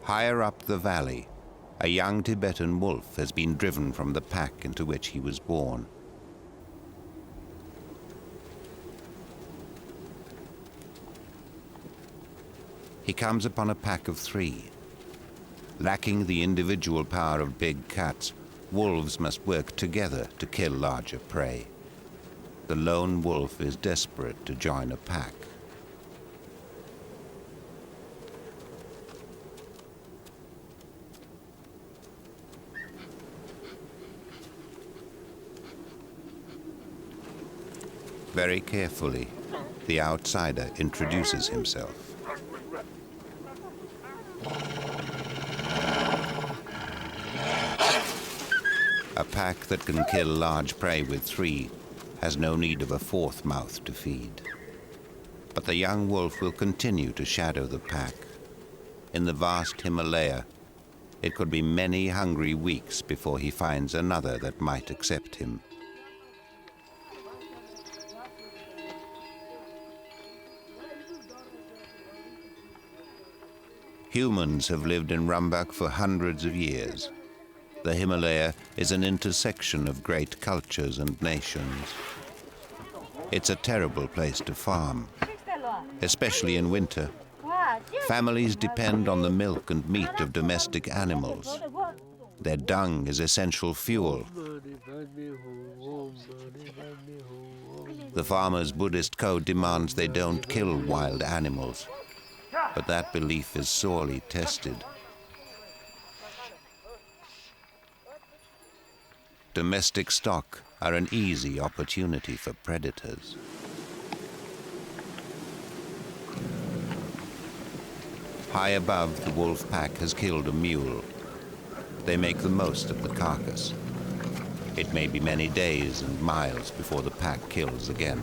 Speaker 1: Higher up the valley, a young Tibetan wolf has been driven from the pack into which he was born. He comes upon a pack of 3. Lacking the individual power of big cats, wolves must work together to kill larger prey. The lone wolf is desperate to join a pack. Very carefully, the outsider introduces himself. A pack that can kill large prey with 3 has no need of a 4th mouth to feed. But the young wolf will continue to shadow the pack. In the vast Himalaya, it could be many hungry weeks before he finds another that might accept him. Humans have lived in Rumbak for hundreds of years. The Himalaya is an intersection of great cultures and nations. It's a terrible place to farm, especially in winter. Families depend on the milk and meat of domestic animals. Their dung is essential fuel. The farmer's Buddhist code demands they don't kill wild animals, but that belief is sorely tested. Domestic stock are an easy opportunity for predators. High above, the wolf pack has killed a mule. They make the most of the carcass. It may be many days and miles before the pack kills again.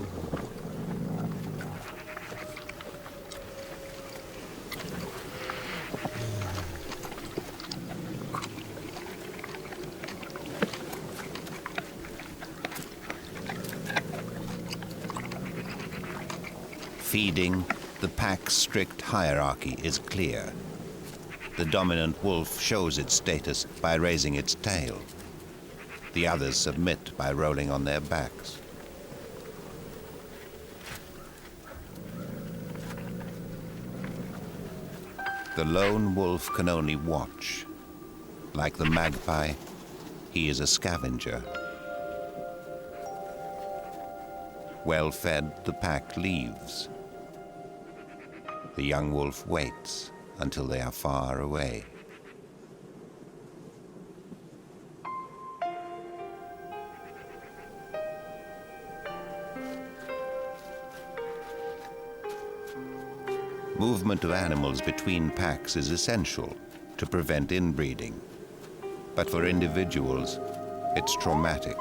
Speaker 1: Feeding, the pack's strict hierarchy is clear. The dominant wolf shows its status by raising its tail. The others submit by rolling on their backs. The lone wolf can only watch. Like the magpie, he is a scavenger. Well fed, the pack leaves. The young wolf waits until they are far away. Movement of animals between packs is essential to prevent inbreeding, but for individuals, it's traumatic.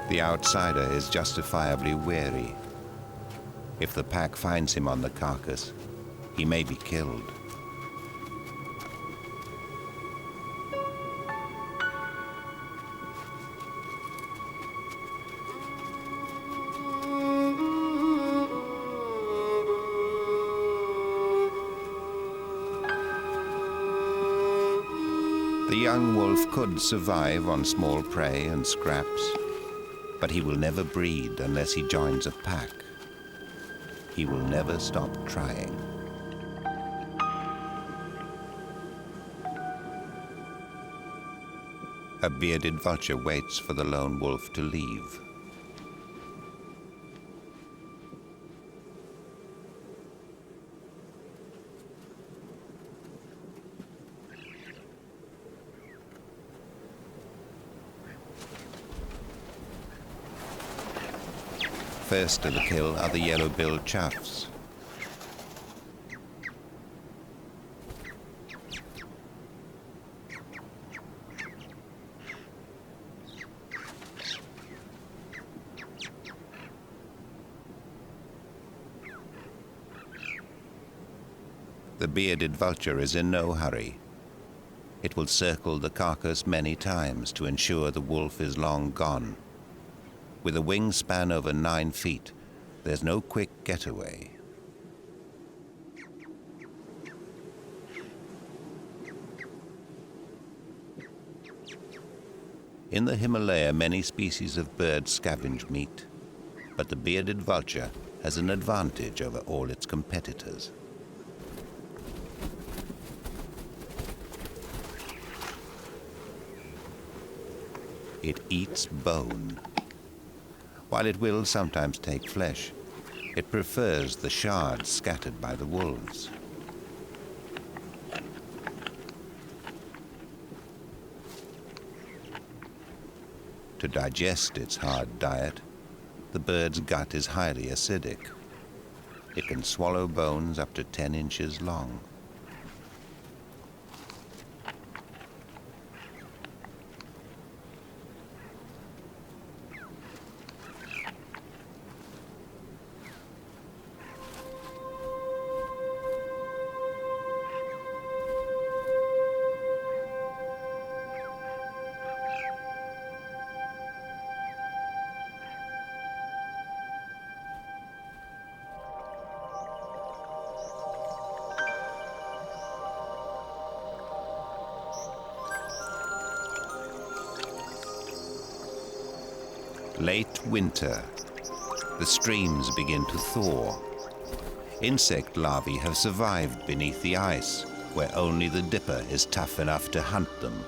Speaker 1: The outsider is justifiably wary. If the pack finds him on the carcass, he may be killed. The young wolf could survive on small prey and scraps, but he will never breed unless he joins a pack. He will never stop trying. A bearded vulture waits for the lone wolf to leave. First to the kill are the yellow-billed choughs. The bearded vulture is in no hurry. It will circle the carcass many times to ensure the wolf is long gone. With a wingspan over 9 feet, there's no quick getaway. In the Himalaya, many species of birds scavenge meat, but the bearded vulture has an advantage over all its competitors. It eats bone. While it will sometimes take flesh, it prefers the shards scattered by the wolves. To digest its hard diet, the bird's gut is highly acidic. It can swallow bones up to 10 inches long. Late winter, the streams begin to thaw. Insect larvae have survived beneath the ice, where only the dipper is tough enough to hunt them.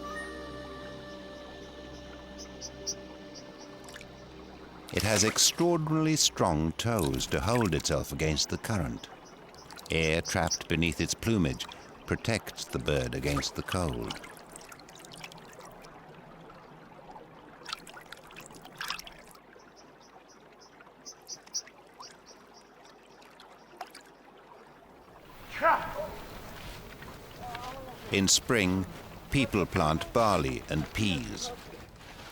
Speaker 1: It has extraordinarily strong toes to hold itself against the current. Air trapped beneath its plumage protects the bird against the cold. In spring, people plant barley and peas.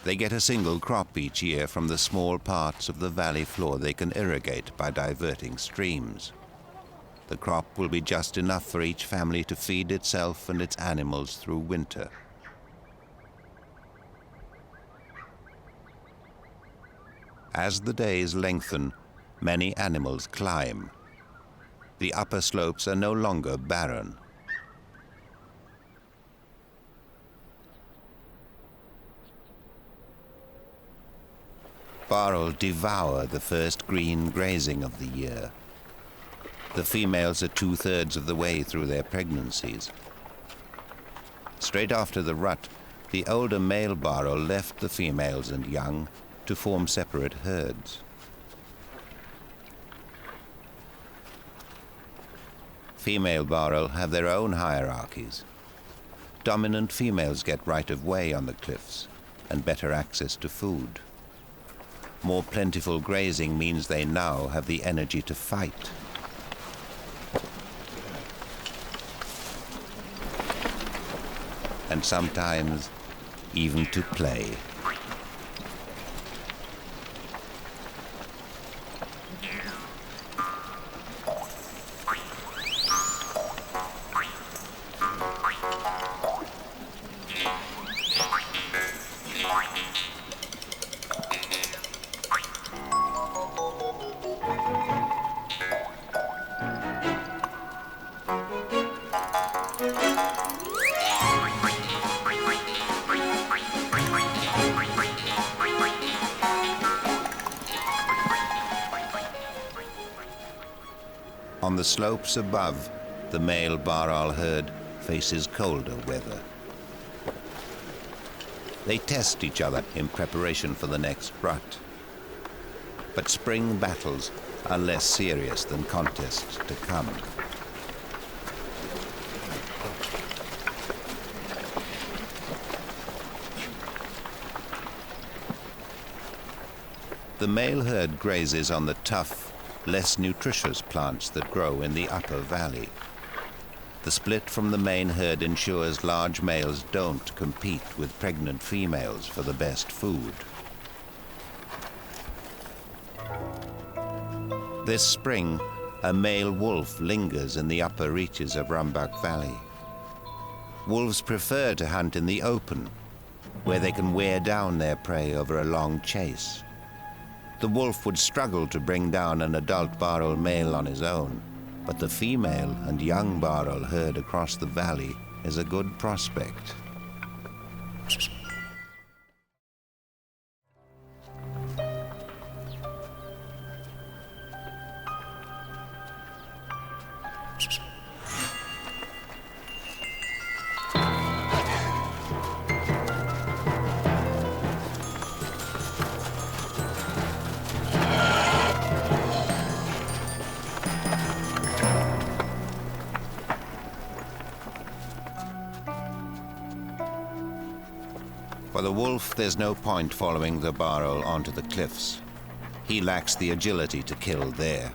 Speaker 1: They get a single crop each year from the small parts of the valley floor they can irrigate by diverting streams. The crop will be just enough for each family to feed itself and its animals through winter. As the days lengthen, many animals climb. The upper slopes are no longer barren. Barrel devour the first green grazing of the year. The females are 2/3 of the way through their pregnancies. Straight after the rut, the older male barrel left the females and young to form separate herds. Female barrel have their own hierarchies. Dominant females get right of way on the cliffs and better access to food. More plentiful grazing means they now have the energy to fight. And sometimes even to play. On the slopes above, the male Baral herd faces colder weather. They test each other in preparation for the next rut. But spring battles are less serious than contests to come. The male herd grazes on the tough, less nutritious plants that grow in the upper valley. The split from the main herd ensures large males don't compete with pregnant females for the best food. This spring, a male wolf lingers in the upper reaches of Rumbak Valley. Wolves prefer to hunt in the open, where they can wear down their prey over a long chase. The wolf would struggle to bring down an adult Baral male on his own, but the female and young Baral herd across the valley is a good prospect. For the wolf, there's no point following the Baral onto the cliffs. He lacks the agility to kill there.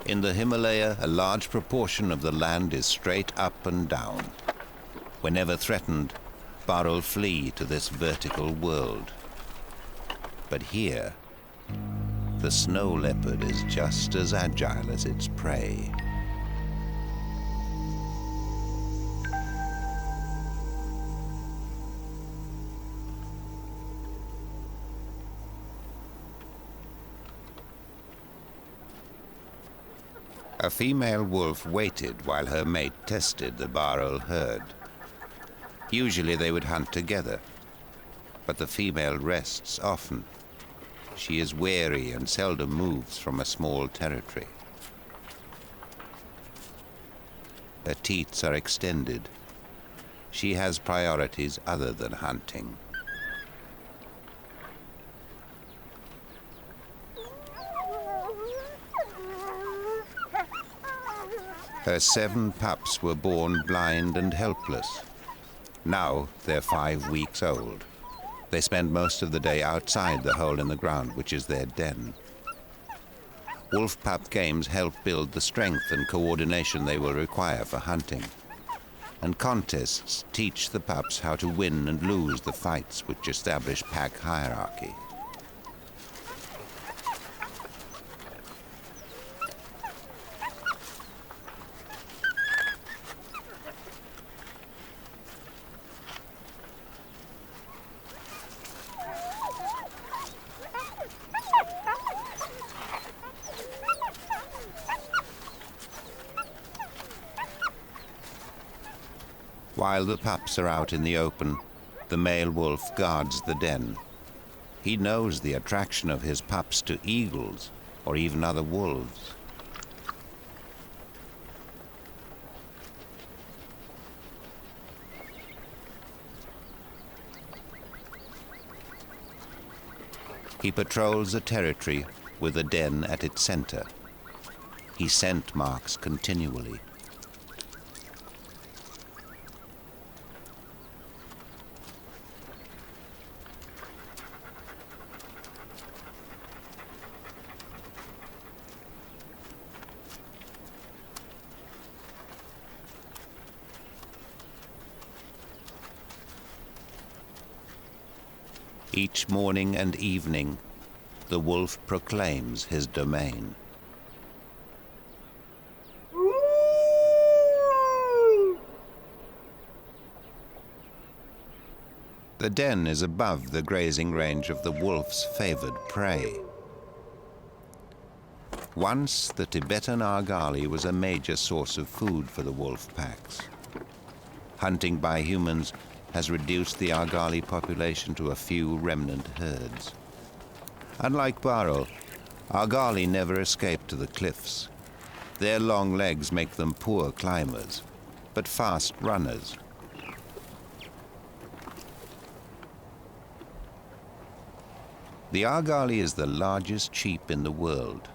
Speaker 1: In the Himalaya, a large proportion of the land is straight up and down. Whenever threatened, Baral flee to this vertical world. But here, the snow leopard is just as agile as its prey. A female wolf waited while her mate tested the Baral herd. Usually they would hunt together, but the female rests often. She is wary and seldom moves from a small territory. Her teats are extended. She has priorities other than hunting. Her 7 pups were born blind and helpless. Now they're 5 weeks old. They spend most of the day outside the hole in the ground, which is their den. Wolf pup games help build the strength and coordination they will require for hunting. And contests teach the pups how to win and lose the fights which establish pack hierarchy. While the pups are out in the open, the male wolf guards the den. He knows the attraction of his pups to eagles or even other wolves. He patrols the territory with a den at its center. He scent marks continually. Each morning and evening, the wolf proclaims his domain. The den is above the grazing range of the wolf's favored prey. Once, the Tibetan argali was a major source of food for the wolf packs. Hunting by humans has reduced the argali population to a few remnant herds. Unlike Barrel, argali never escape to the cliffs. Their long legs make them poor climbers, but fast runners. The argali is the largest sheep in the world.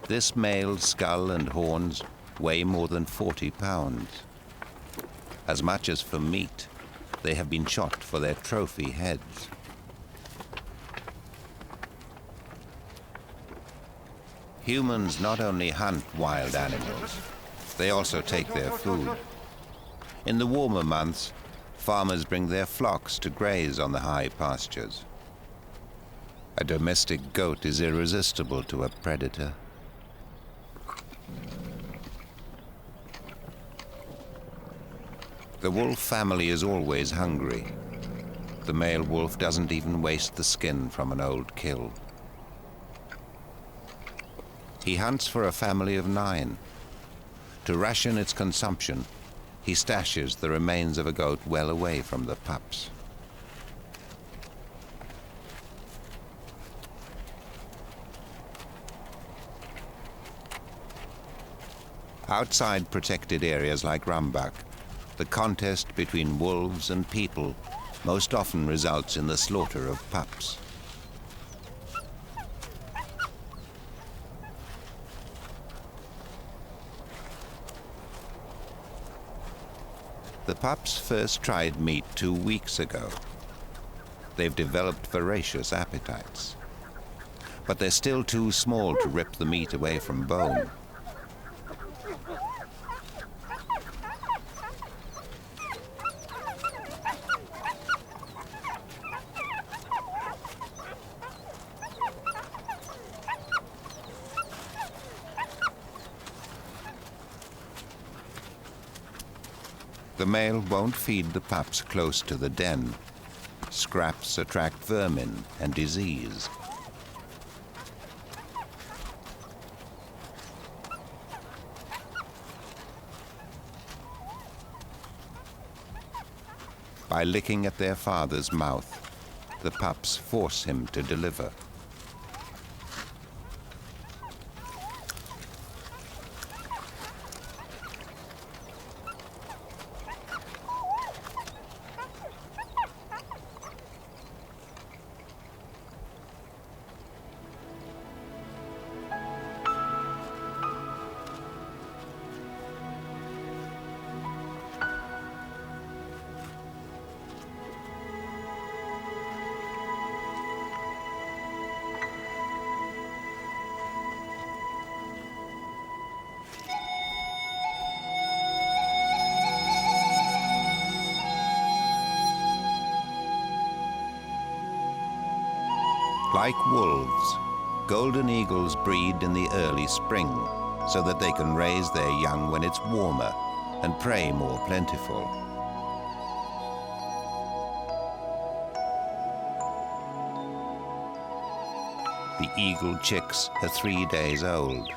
Speaker 1: This male's skull and horns weigh more than 40 pounds. As much as for meat, they have been shot for their trophy heads. Humans not only hunt wild animals, they also take their food. In the warmer months, farmers bring their flocks to graze on the high pastures. A domestic goat is irresistible to a predator. The wolf family is always hungry. The male wolf doesn't even waste the skin from an old kill. He hunts for a family of 9. To ration its consumption, he stashes the remains of a goat well away from the pups. Outside protected areas like Rambach, the contest between wolves and people most often results in the slaughter of pups. The pups first tried meat 2 weeks ago. They've developed voracious appetites, but they're still too small to rip the meat away from bone. The male won't feed the pups close to the den. Scraps attract vermin and disease. By licking at their father's mouth, the pups force him to deliver. Like wolves, golden eagles breed in the early spring so that they can raise their young when it's warmer and prey more plentiful. The eagle chicks are 3 days old.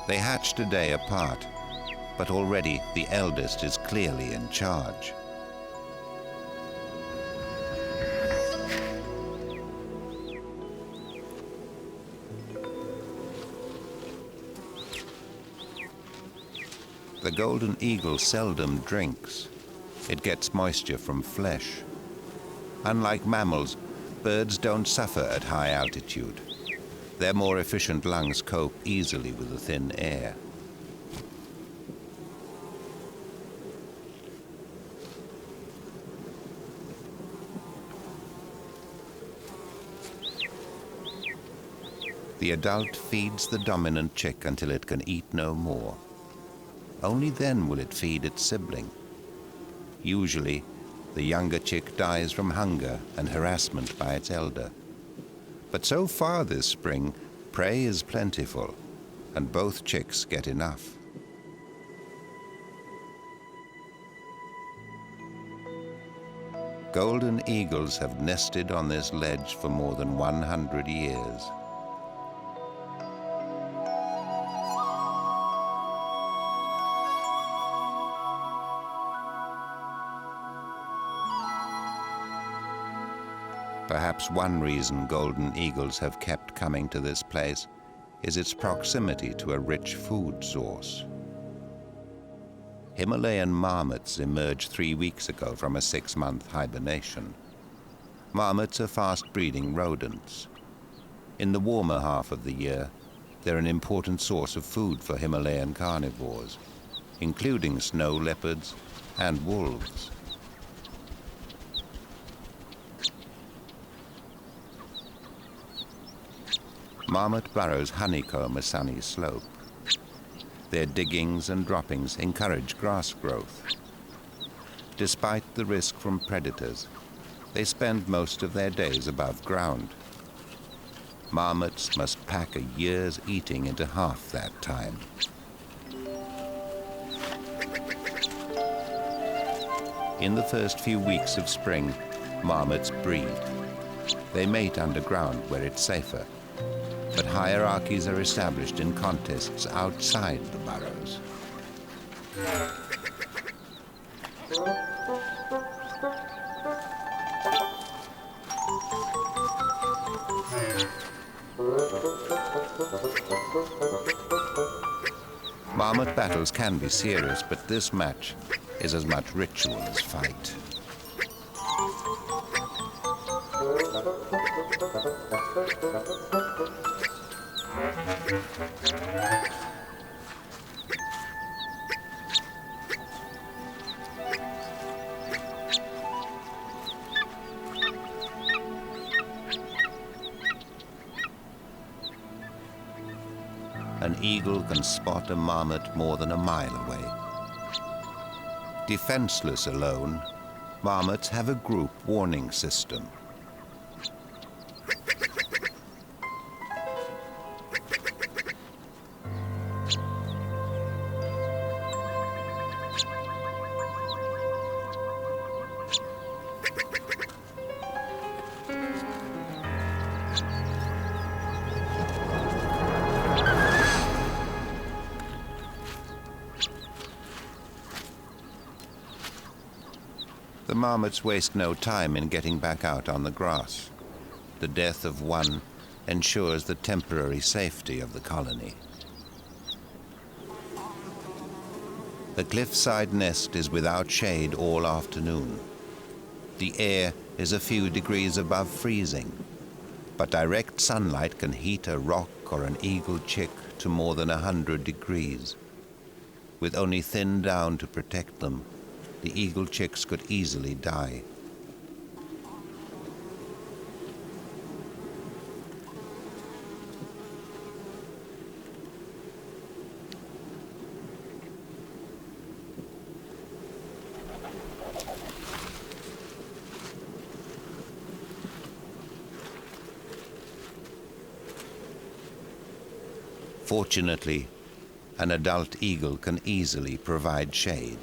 Speaker 1: They hatched a day apart, but already the eldest is clearly in charge. The golden eagle seldom drinks. It gets moisture from flesh. Unlike mammals, birds don't suffer at high altitude. Their more efficient lungs cope easily with the thin air. The adult feeds the dominant chick until it can eat no more. Only then will it feed its sibling. Usually, the younger chick dies from hunger and harassment by its elder. But so far this spring, prey is plentiful, and both chicks get enough. Golden eagles have nested on this ledge for more than 100 years. Perhaps one reason golden eagles have kept coming to this place is its proximity to a rich food source. Himalayan marmots emerged 3 weeks ago from a 6-month hibernation. Marmots are fast-breeding rodents. In the warmer half of the year, they're an important source of food for Himalayan carnivores, including snow leopards and wolves. Marmot burrows honeycomb a sunny slope. Their diggings and droppings encourage grass growth. Despite the risk from predators, they spend most of their days above ground. Marmots must pack a year's eating into half that time. In the first few weeks of spring, marmots breed. They mate underground where it's safer, but hierarchies are established in contests outside the burrows. Marmot battles can be serious, but this match is as much ritual as fight. An eagle can spot a marmot more than a mile away. Defenseless alone, marmots have a group warning system. The marmots waste no time in getting back out on the grass. The death of one ensures the temporary safety of the colony. The cliffside nest is without shade all afternoon. The air is a few degrees above freezing, but direct sunlight can heat a rock or an eagle chick to more than 100 degrees. With only thin down to protect them, the eagle chicks could easily die. Fortunately, an adult eagle can easily provide shade.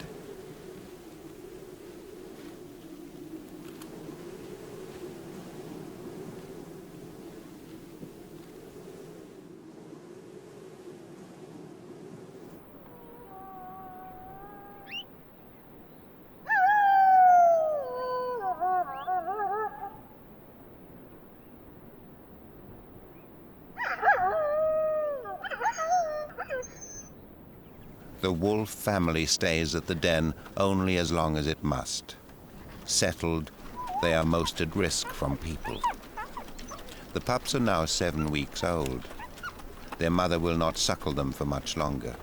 Speaker 1: The wolf family stays at the den only as long as it must. Settled, they are most at risk from people. The pups are now 7 weeks old. Their mother will not suckle them for much longer.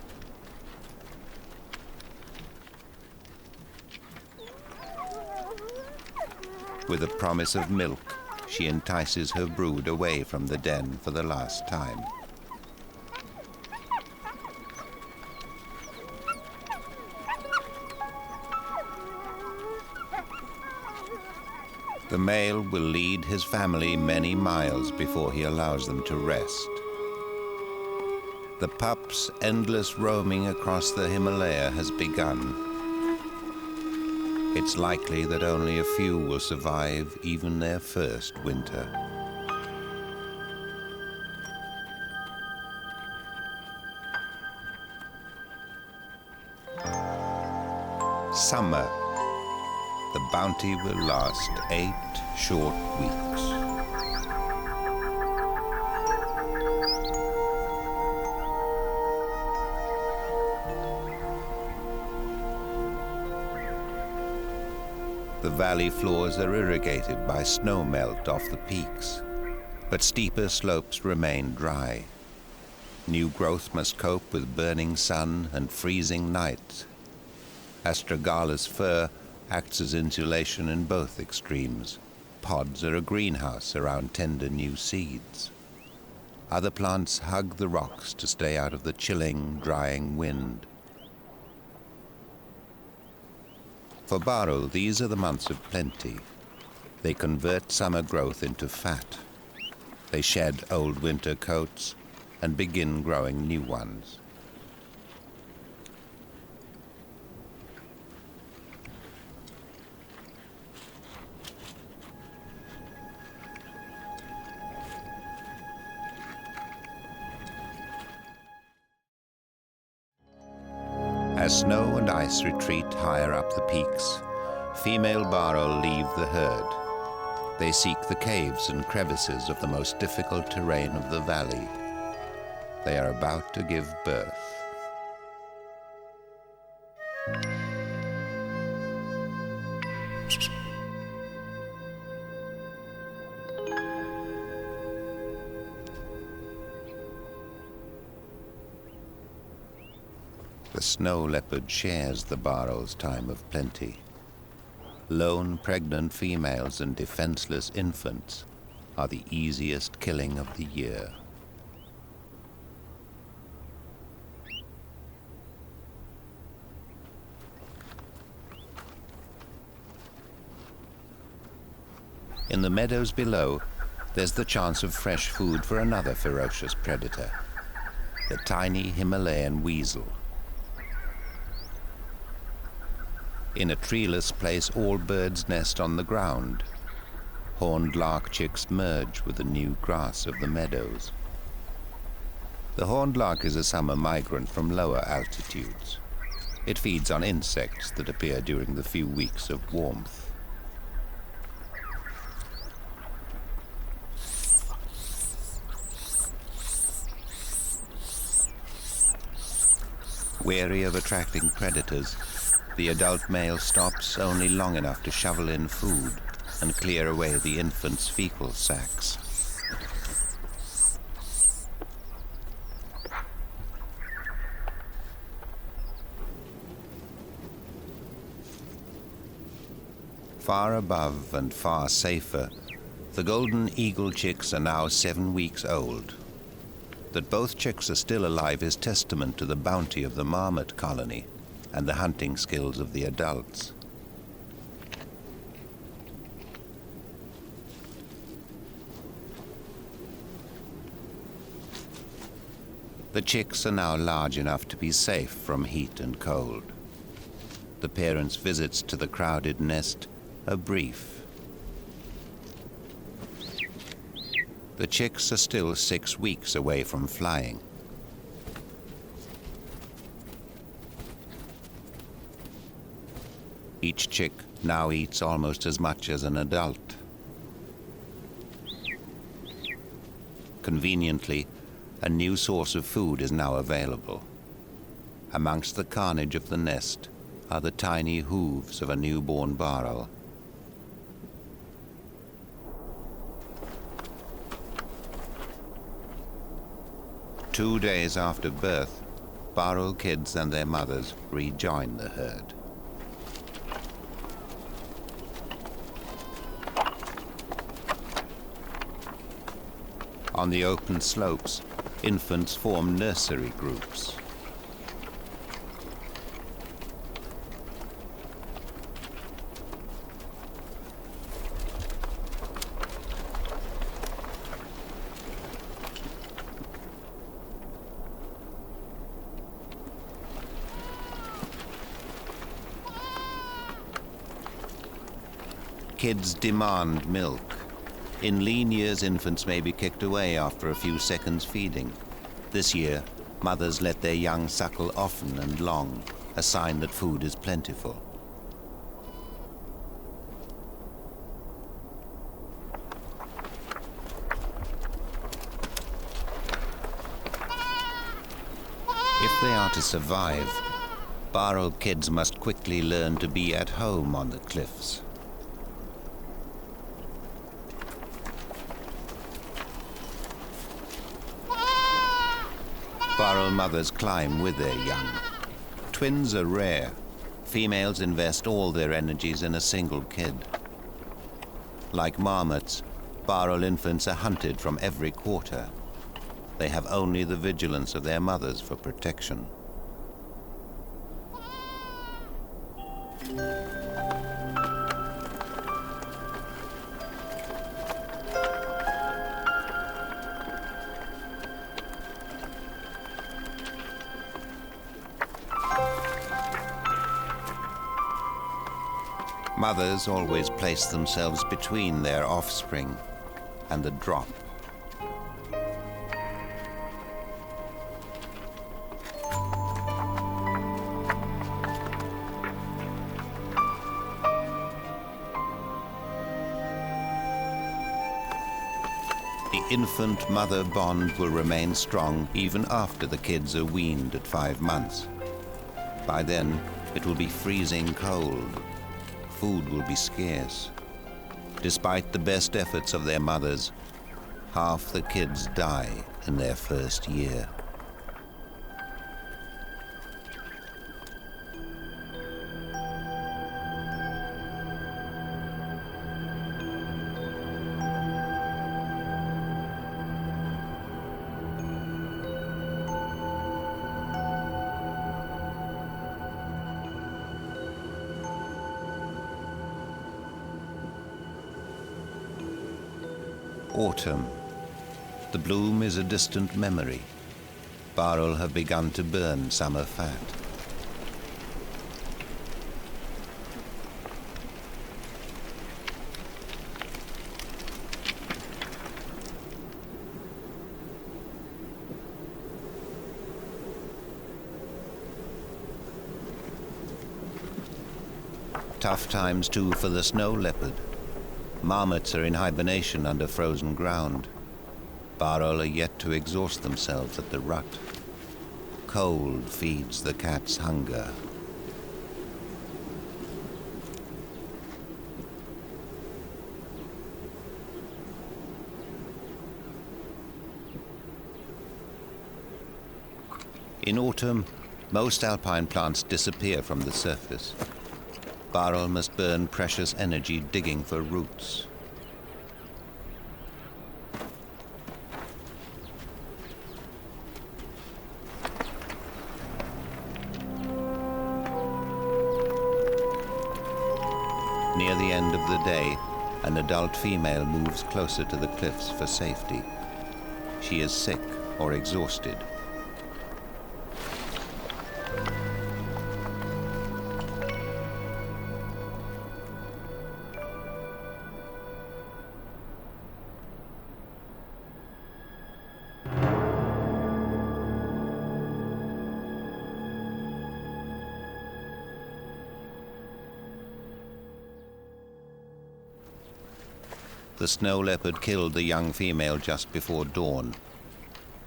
Speaker 1: With a promise of milk, she entices her brood away from the den for the last time. The male will lead his family many miles before he allows them to rest. The pup's endless roaming across the Himalaya has begun. It's likely that only a few will survive even their first winter. Summer. The bounty will last 8 short weeks. The valley floors are irrigated by snow melt off the peaks, but steeper slopes remain dry. New growth must cope with burning sun and freezing nights. Astragala's fur acts as insulation in both extremes. Pods are a greenhouse around tender new seeds. Other plants hug the rocks to stay out of the chilling, drying wind. For Barul, these are the months of plenty. They convert summer growth into fat. They shed old winter coats and begin growing new ones. As snow and ice retreat higher up the peaks, female Barul leave the herd. They seek the caves and crevices of the most difficult terrain of the valley. They are about to give birth. The snow leopard shares the Barul's time of plenty. Lone pregnant females and defenseless infants are the easiest killing of the year. In the meadows below, there's the chance of fresh food for another ferocious predator, the tiny Himalayan weasel. In a treeless place, all birds nest on the ground. Horned lark chicks merge with the new grass of the meadows. The horned lark is a summer migrant from lower altitudes. It feeds on insects that appear during the few weeks of warmth. Wary of attracting predators, the adult male stops only long enough to shovel in food and clear away the infant's fecal sacs. Far above and far safer, the golden eagle chicks are now 7 weeks old. That both chicks are still alive is testament to the bounty of the marmot colony and the hunting skills of the adults. The chicks are now large enough to be safe from heat and cold. The parents' visits to the crowded nest are brief. The chicks are still 6 weeks away from flying. Each chick now eats almost as much as an adult. Conveniently, a new source of food is now available. Amongst the carnage of the nest are the tiny hooves of a newborn Barul. Two days after birth, Barul kids and their mothers rejoin the herd. On the open slopes, infants form nursery groups. Kids demand milk. In lean years, infants may be kicked away after a few seconds feeding. This year, mothers let their young suckle often and long, a sign that food is plentiful. they are to survive, Barrel kids must quickly learn to be at home on the cliffs. Barrel mothers climb with their young. Twins are rare. Females invest all their energies in a single kid. Like marmots, Barrel infants are hunted from every quarter. They have only the vigilance of their mothers for protection. Mothers always place themselves between their offspring and the drop. The infant-mother bond will remain strong even after the kids are weaned at 5 months. By then, it will be freezing cold. Food will be scarce. Despite the best efforts of their mothers, half the kids die in their first year. Autumn. The bloom is a distant memory. Barrel have begun to burn summer fat. Tough times too for the snow leopard. Marmots are in hibernation under frozen ground. Barrel are yet to exhaust themselves at the rut. Cold feeds the cat's hunger. In autumn, most alpine plants disappear from the surface. Barrel must burn precious energy digging for roots. Near the end of the day, an adult female moves closer to the cliffs for safety. She is sick or exhausted. The snow leopard killed the young female just before dawn.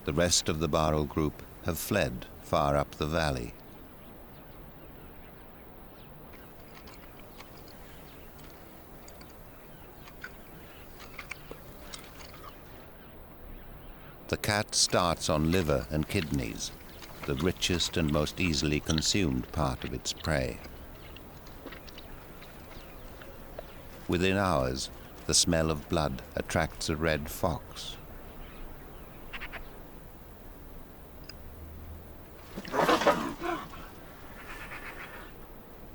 Speaker 1: The rest of the Barrel group have fled far up the valley. The cat starts on liver and kidneys, the richest and most easily consumed part of its prey. Within hours, the smell of blood attracts a red fox.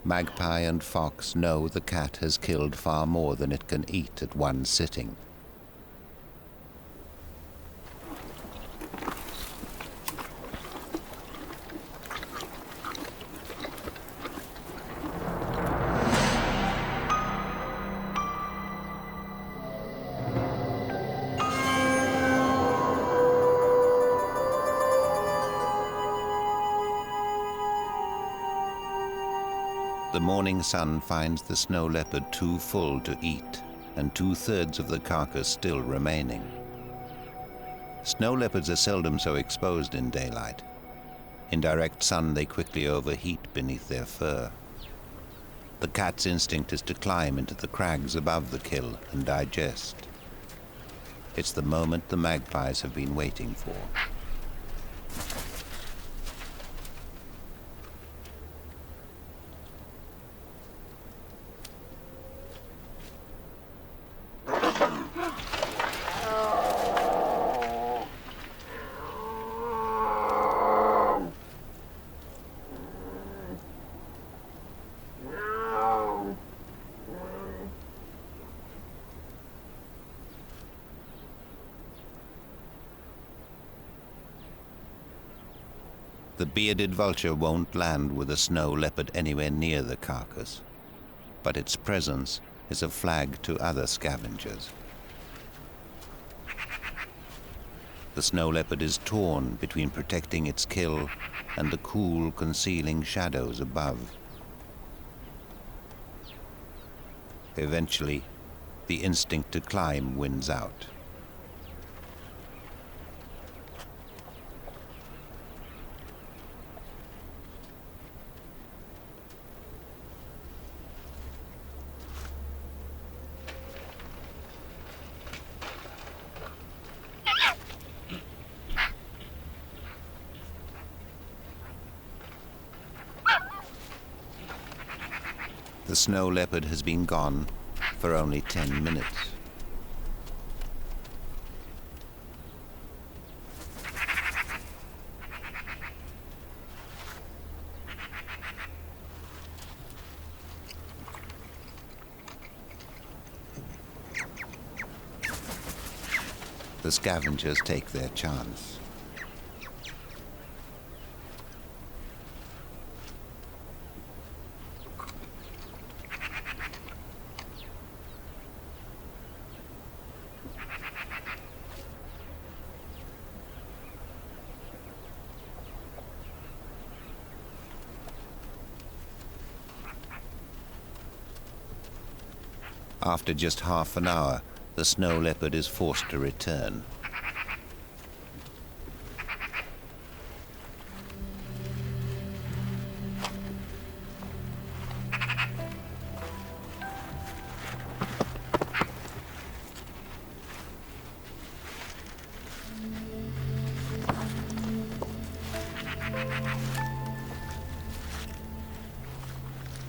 Speaker 1: Magpie and fox know the cat has killed far more than it can eat at one sitting. The morning sun finds the snow leopard too full to eat, and 2/3 of the carcass still remaining. Snow leopards are seldom so exposed in daylight. In direct sun, they quickly overheat beneath their fur. The cat's instinct is to climb into the crags above the kill and digest. It's the moment the magpies have been waiting for. The bearded vulture won't land with a snow leopard anywhere near the carcass, but its presence is a flag to other scavengers. The snow leopard is torn between protecting its kill and the cool, concealing shadows above. Eventually, the instinct to climb wins out. The snow leopard has been gone for only 10 minutes. The scavengers take their chance. After just half an hour, the snow leopard is forced to return.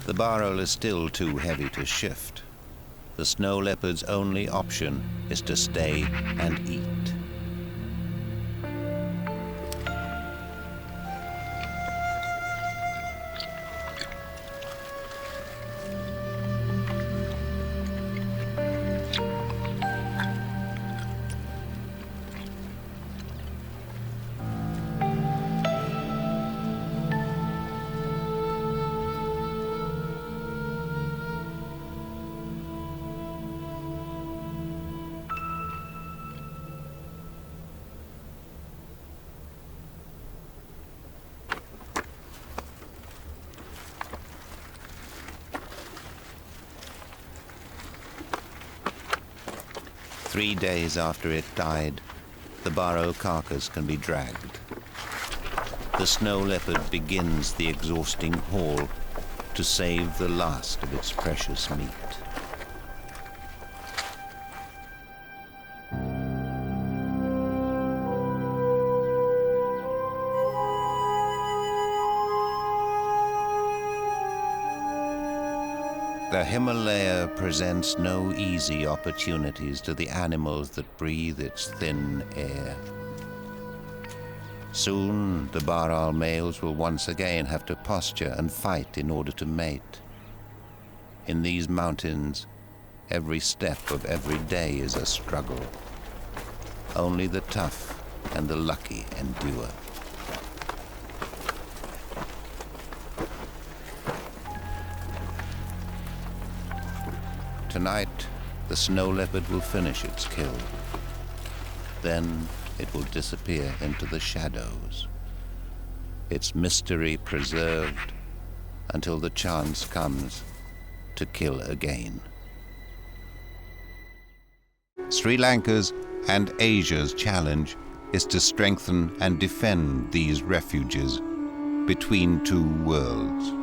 Speaker 1: The barrel is still too heavy to shift. The snow leopard's only option is to stay and eat. Three days after it died, the barrow carcass can be dragged. The snow leopard begins the exhausting haul to save the last of its precious meat. The Himalaya presents no easy opportunities to the animals that breathe its thin air. Soon, the Baral males will once again have to posture and fight in order to mate. In these mountains, every step of every day is a struggle. Only the tough and the lucky endure. Tonight, the snow leopard will finish its kill. Then it will disappear into the shadows, its mystery preserved until the chance comes to kill again. Sri Lanka's and Asia's challenge is to strengthen and defend these refuges between two worlds.